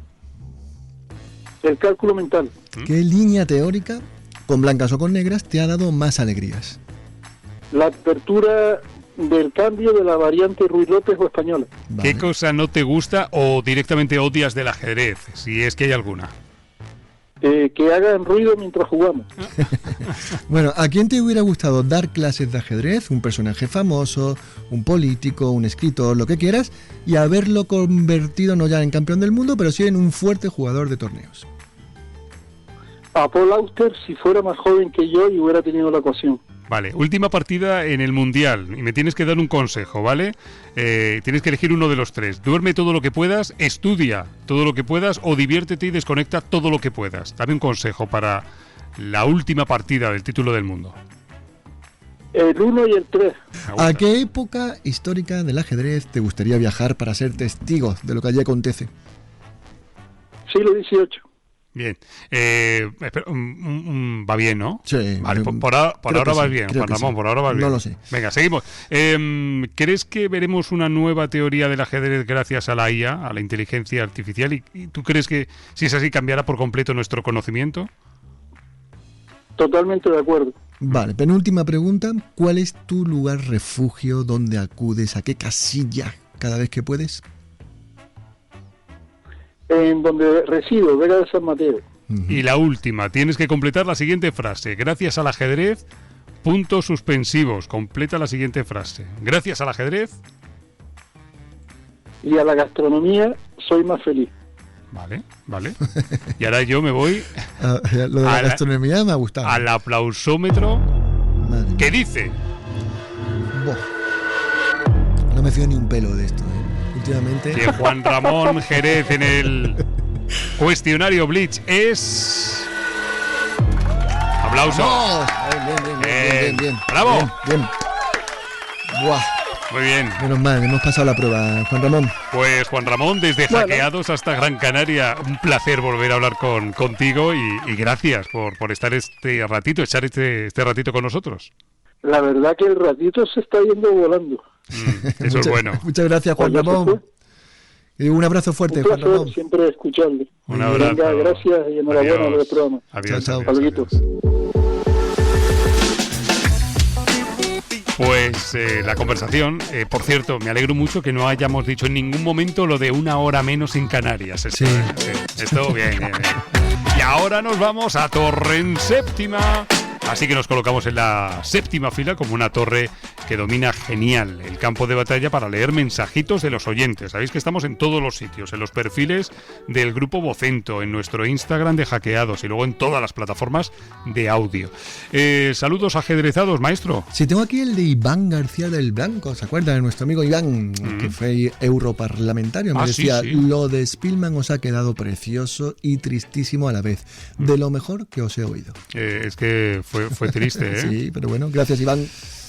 El cálculo mental. ¿Qué línea teórica, con blancas o con negras, te ha dado más alegrías? La apertura del cambio de la variante Ruiz López o española. Vale. ¿Qué cosa no te gusta o directamente odias del ajedrez? Si es que hay alguna. Que hagan ruido mientras jugamos. Bueno, ¿a quién te hubiera gustado dar clases de ajedrez? Un personaje famoso, un político, un escritor, lo que quieras, y haberlo convertido no ya en campeón del mundo, pero sí en un fuerte jugador de torneos. A Paul Auster, si fuera más joven que yo y hubiera tenido la ocasión. Vale, última partida en el Mundial y me tienes que dar un consejo, ¿vale? Tienes que elegir uno de los tres. Duerme todo lo que puedas, estudia todo lo que puedas o diviértete y desconecta todo lo que puedas. Dame un consejo para la última partida del título del mundo. El 1 y el 3. ¿A qué época histórica del ajedrez te gustaría viajar para ser testigo de lo que allí acontece? Siglo XVIII. Bien. Espera, va bien, ¿no? Sí. Vale, por ahora vas bien, Juan Ramón, sí. por ahora vas bien. No lo sé. Venga, seguimos. ¿Crees que veremos una nueva teoría del ajedrez gracias a la IA, a la inteligencia artificial? ¿Y tú crees que, si es así, cambiará por completo nuestro conocimiento? Totalmente de acuerdo. Vale, penúltima pregunta. ¿Cuál es tu lugar refugio? ¿Dónde acudes? ¿A qué casilla cada vez que puedes? En donde resido, Vega de San Mateo. Y la última, tienes que completar la siguiente frase. Gracias al ajedrez, puntos suspensivos. Completa la siguiente frase. Gracias al ajedrez. Y a la gastronomía soy más feliz. Vale, vale. Y ahora yo me voy Lo de la gastronomía me ha gustado. al aplausómetro. Madre mía. ¿Qué dice? Boh. No me fío ni un pelo de esto, ¿eh? Últimamente. Que Juan Ramón Jerez en el cuestionario Blitz es... ¡Aplauso! ¡Vamos! Bien. ¡Bravo! Bien. Buah. Muy bien. Menos mal, hemos pasado la prueba, Juan Ramón. Pues Juan Ramón, desde Hackeados hasta Gran Canaria, un placer volver a hablar contigo y gracias por estar este ratito, echar este ratito con nosotros. La verdad que el ratito se está yendo volando. Eso es bueno. Muchas gracias, Juan Ramón. Y un abrazo fuerte, Un Juan placer Ramón. siempre escucharle. Un abrazo. Venga, gracias y enhorabuena por el programa. Adiós. Chao, Adiós, chao. adiós. Pues la conversación, por cierto, me alegro mucho que no hayamos dicho en ningún momento lo de 1 hora menos en Canarias. Esto, Sí. Esto bien. Y ahora nos vamos a Torre en séptima. Así que nos colocamos en la séptima fila como una torre que domina genial el campo de batalla para leer mensajitos de los oyentes. Sabéis que estamos en todos los sitios, en los perfiles del grupo Vocento, en nuestro Instagram de Hackeados y luego en todas las plataformas de audio. Saludos ajedrezados, maestro. Sí, tengo aquí el de Iván García del Blanco. ¿Se acuerdan de nuestro amigo Iván, que fue europarlamentario? Me decía, sí. lo de Spielman os ha quedado precioso y tristísimo a la vez. De lo mejor que os he oído. Es que fue triste, ¿eh? Sí, pero bueno, gracias, Iván.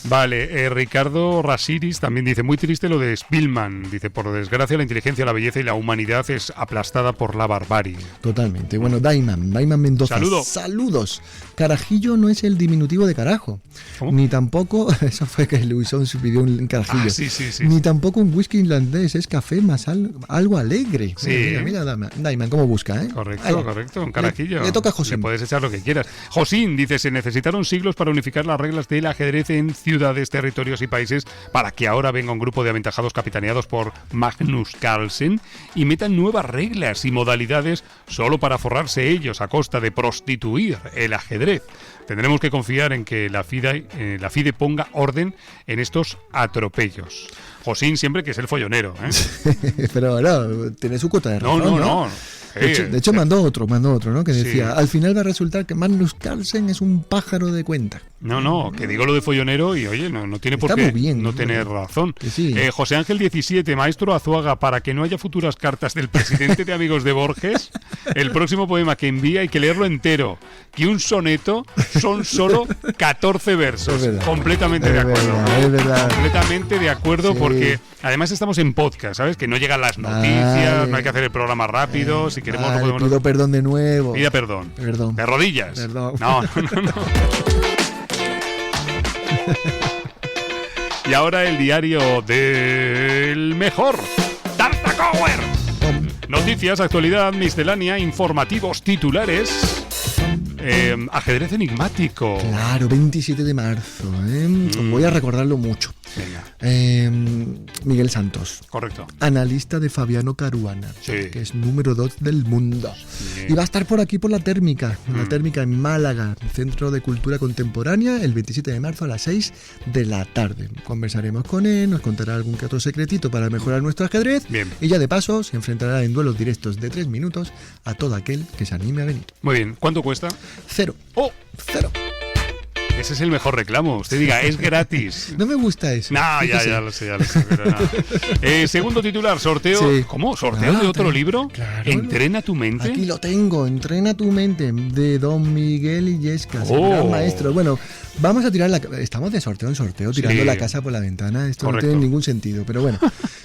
Vale, Ricardo Rasiris también dice, muy triste lo de Spielman. Dice, por desgracia la inteligencia, la belleza y la humanidad es aplastada por la barbarie. Totalmente. Bueno, Daiman Mendoza. Saludos. Carajillo no es el diminutivo de carajo. ¿Cómo? Ni tampoco, eso fue que Luisón se pidió un carajillo. Sí. Ni tampoco un whisky irlandés, es café más algo alegre. Sí. Mira, Daiman, cómo busca, ¿eh? Correcto, un carajillo. Le toca a Josín. Le puedes echar lo que quieras. Josín dice, se necesitaron siglos para unificar las reglas del ajedrez en ciudades, territorios y países para que ahora venga un grupo de aventajados capitaneados por Magnus Carlsen y metan nuevas reglas y modalidades solo para forrarse ellos a costa de prostituir el ajedrez. Tendremos que confiar en que la FIDE ponga orden en estos atropellos. Josín siempre que es el follonero, ¿eh? Pero no, tiene su cuota de razón, No. De hecho mandó otro, ¿no? Que decía, Sí. al final va a resultar que Magnus Carlsen es un pájaro de cuenta. No, que digo lo de follonero y oye, no tiene por qué no tener razón. Sí. José Ángel 17, maestro Azuaga, para que no haya futuras cartas del presidente de Amigos de Borges, el próximo poema que envía hay que leerlo entero. Que un soneto son solo 14 versos. Completamente de acuerdo. Es verdad. Completamente de acuerdo, Sí. Porque además estamos en podcast, ¿sabes? Que no llegan las noticias, no hay que hacer el programa rápido, si queremos no podemos... Pido perdón de nuevo. Pida perdón. De rodillas. Perdón. No. Y ahora el diario del mejor, Tartacower. Noticias, actualidad, miscelánea, informativos, titulares. Ajedrez enigmático. Claro, 27 de marzo. Voy a recordarlo mucho. Venga. Miguel Santos. Correcto. Analista de Fabiano Caruana, Sí. que es número 2 del mundo. Sí. Y va a estar por aquí por la Térmica, en Málaga, Centro de Cultura Contemporánea, el 27 de marzo a las 6 de la tarde. Conversaremos con él, nos contará algún que otro secretito para mejorar nuestro ajedrez. Bien. Y ya de paso se enfrentará en duelos directos de 3 minutos a todo aquel que se anime a venir. Muy bien. ¿Cuánto cuesta? 0. ¡Oh! 0. Ese es el mejor reclamo. Usted diga, es gratis. No me gusta eso. No, Fíjese. ya lo sé, pero nada. Segundo titular, sorteo. Sí. ¿Cómo? ¿Sorteo de otro libro? Claro. ¿Entrena tu mente? Aquí lo tengo, Entrena tu mente, de Don Miguel Illescas, el gran maestro. Bueno, vamos a tirar estamos de sorteo en sorteo, tirando Sí. la casa por la ventana. Esto Correcto. no tiene ningún sentido, pero bueno.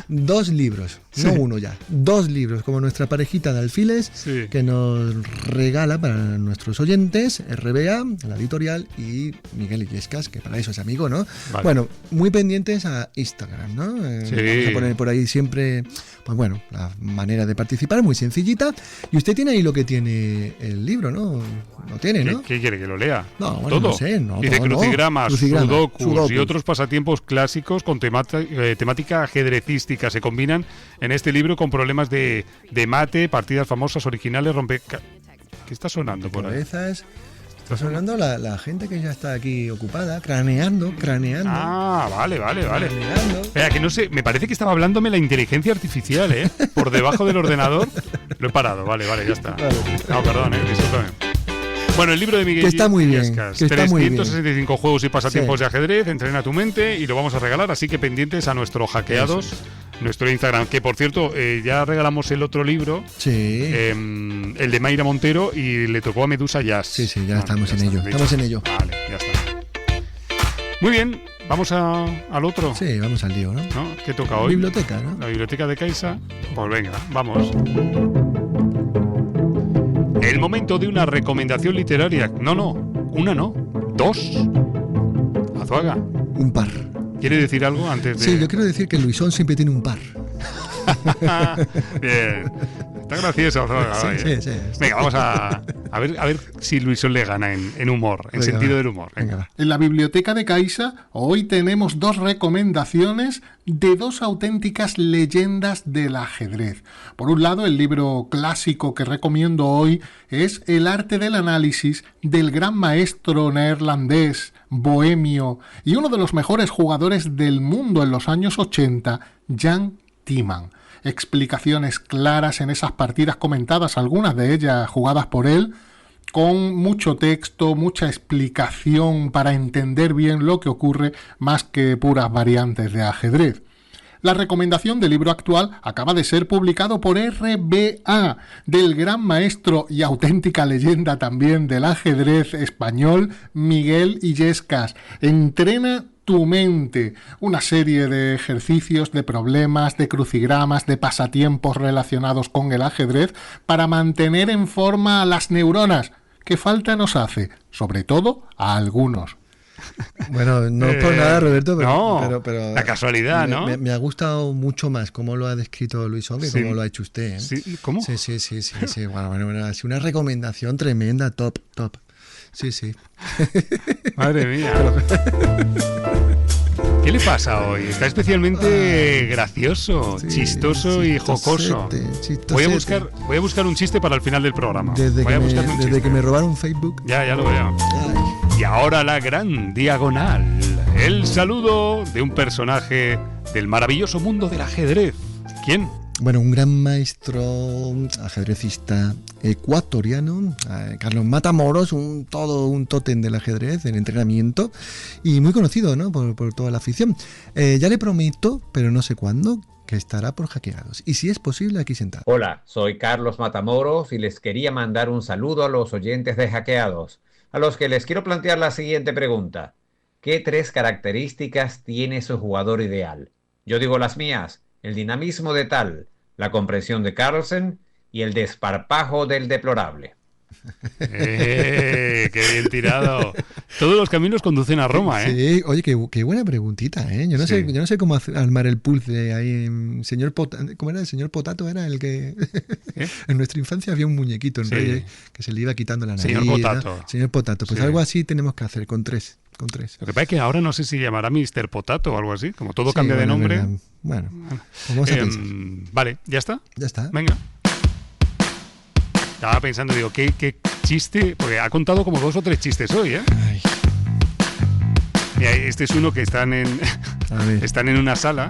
2 libros, no uno ya. 2 libros, como nuestra parejita de alfiles, Sí. que nos regala para nuestros oyentes, RBA, la editorial, y Miguel Illescas, que para eso es amigo, ¿no? Vale. Bueno, muy pendientes a Instagram, ¿no? Sí. Vamos a poner por ahí siempre, pues bueno, la manera de participar, muy sencillita. Y usted tiene ahí lo que tiene el libro, ¿no? Lo tiene, ¿no? ¿Qué quiere? ¿Que lo lea? No, bueno, todo. no sé, no, Dice todo no. crucigramas, Crucigramas, sudokus y sudokus. otros pasatiempos clásicos con temática ajedrecística. Se combinan en este libro con problemas de mate, partidas famosas, originales, ¿Qué está sonando por ahí? Cabezas. Está sonando la gente que ya está aquí ocupada, craneando. Ah, vale. Craneando. Espera, que no sé, me parece que estaba hablándome la inteligencia artificial, ¿eh? Por debajo del ordenador. Lo he parado, vale, ya está. Vale. No, perdón, discúlpame. Bueno, el libro de Miguel Que está muy bien, Illescas, que está muy bien. 365 juegos y pasatiempos Sí. de ajedrez, entrena tu mente y lo vamos a regalar, así que pendientes a nuestro hackeados, nuestro Instagram, que por cierto, ya regalamos el otro libro, Sí. el de Mayra Montero, y le tocó a Medusa Jazz. Sí, ya Bueno, estamos ya en está, ello. dicho. Estamos en ello. Vale, ya está. Muy bien, vamos al otro. Sí, vamos al lío, ¿no? ¿No? ¿Qué toca hoy? Biblioteca, ¿no? La biblioteca de Caixa. Pues venga, vamos. El momento de una recomendación literaria. No, una no. 2. Azuaga, Un par. ¿quiere decir algo antes de...? Sí, yo quiero decir que Luisón siempre tiene un par. Bien. Está gracioso, Azuaga. Sí, oye. sí. Venga, vamos a ver si Luisón le gana en humor, en Venga, sentido va. del humor. Venga. Venga, va. En la biblioteca de Caixa hoy tenemos 2 recomendaciones de 2 auténticas leyendas del ajedrez. Por un lado, el libro clásico que recomiendo hoy es El arte del análisis del gran maestro neerlandés, bohemio y uno de los mejores jugadores del mundo en los años 80, Jan Timman. Explicaciones claras en esas partidas comentadas, algunas de ellas jugadas por él, con mucho texto, mucha explicación para entender bien lo que ocurre, más que puras variantes de ajedrez. La recomendación del libro actual acaba de ser publicado por RBA, del gran maestro y auténtica leyenda también del ajedrez español, Miguel Illescas. Entrena tu mente, una serie de ejercicios, de problemas, de crucigramas, de pasatiempos relacionados con el ajedrez para mantener en forma a las neuronas, que falta nos hace, sobre todo a algunos. Bueno, no es por nada, Roberto, no, pero la casualidad, ¿no? Me ha gustado mucho más cómo lo ha descrito Luisón que Sí. cómo lo ha hecho usted, ¿eh? Sí, ¿cómo? Sí. Bueno, ha sido una recomendación tremenda, top. Sí. Madre mía. ¿Qué le pasa hoy? Está especialmente gracioso, Sí, chistoso y jocoso. chistosete. Voy a buscar un chiste para el final del programa. Desde Voy a buscar un que chiste. me robaron Facebook. Ya lo veo. Ay. Y ahora la gran diagonal. El saludo de un personaje del maravilloso mundo del ajedrez. ¿Quién? Bueno, un gran maestro ajedrecista ecuatoriano, Carlos Matamoros, todo un tótem del ajedrez, del entrenamiento, y muy conocido, ¿no? por toda la afición. Ya le prometo, pero no sé cuándo, que estará por Hackeados. Y si es posible, aquí sentado. Hola, soy Carlos Matamoros y les quería mandar un saludo a los oyentes de Hackeados, a los que les quiero plantear la siguiente pregunta. ¿Qué 3 características tiene su jugador ideal? Yo digo las mías: el dinamismo de Tal, la comprensión de Carlsen y el desparpajo del deplorable. ¡Qué bien tirado! Todos los caminos conducen a Roma, ¿eh? Sí, oye, qué buena preguntita, ¿eh? Yo no sé cómo armar el puzzle ahí. ¿Cómo era? El señor Potato era el que... En nuestra infancia había un muñequito en Reyes que se le iba quitando la nariz. Señor Potato. ¿No? Señor Potato. Pues algo así tenemos que hacer con tres. Lo que pasa es que ahora no sé si llamará Mr. Potato o algo así. Como todo cambia de nombre. Bueno, vamos a pensar. Vale, ¿ya está? Ya está. Venga. Estaba pensando, digo, ¿qué chiste? Porque ha contado como 2 o 3 chistes hoy, ¿eh? Ay. Mira, este es uno que están en una sala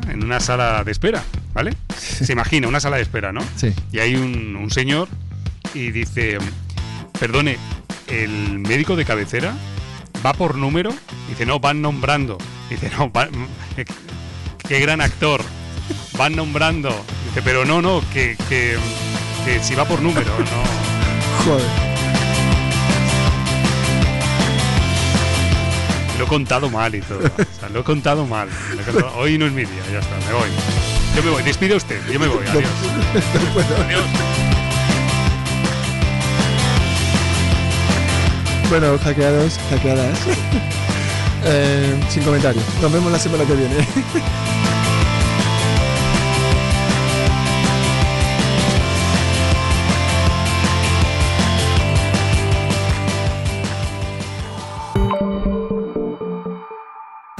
de espera, ¿vale? Se imagina, una sala de espera, ¿no? Sí. Y hay un señor y dice, perdone, ¿el médico de cabecera va por número? Dice, no, van nombrando. Dice, no, qué gran actor. Van nombrando. Dice, pero no, que si va por número, no. Joder. Lo he contado mal y todo. O sea, lo he contado mal. Hoy no es mi día, ya está, me voy. Yo me voy, despide usted, yo me voy, adiós. Adiós. Bueno, hackeadas. Sin comentarios. Nos vemos la semana que viene.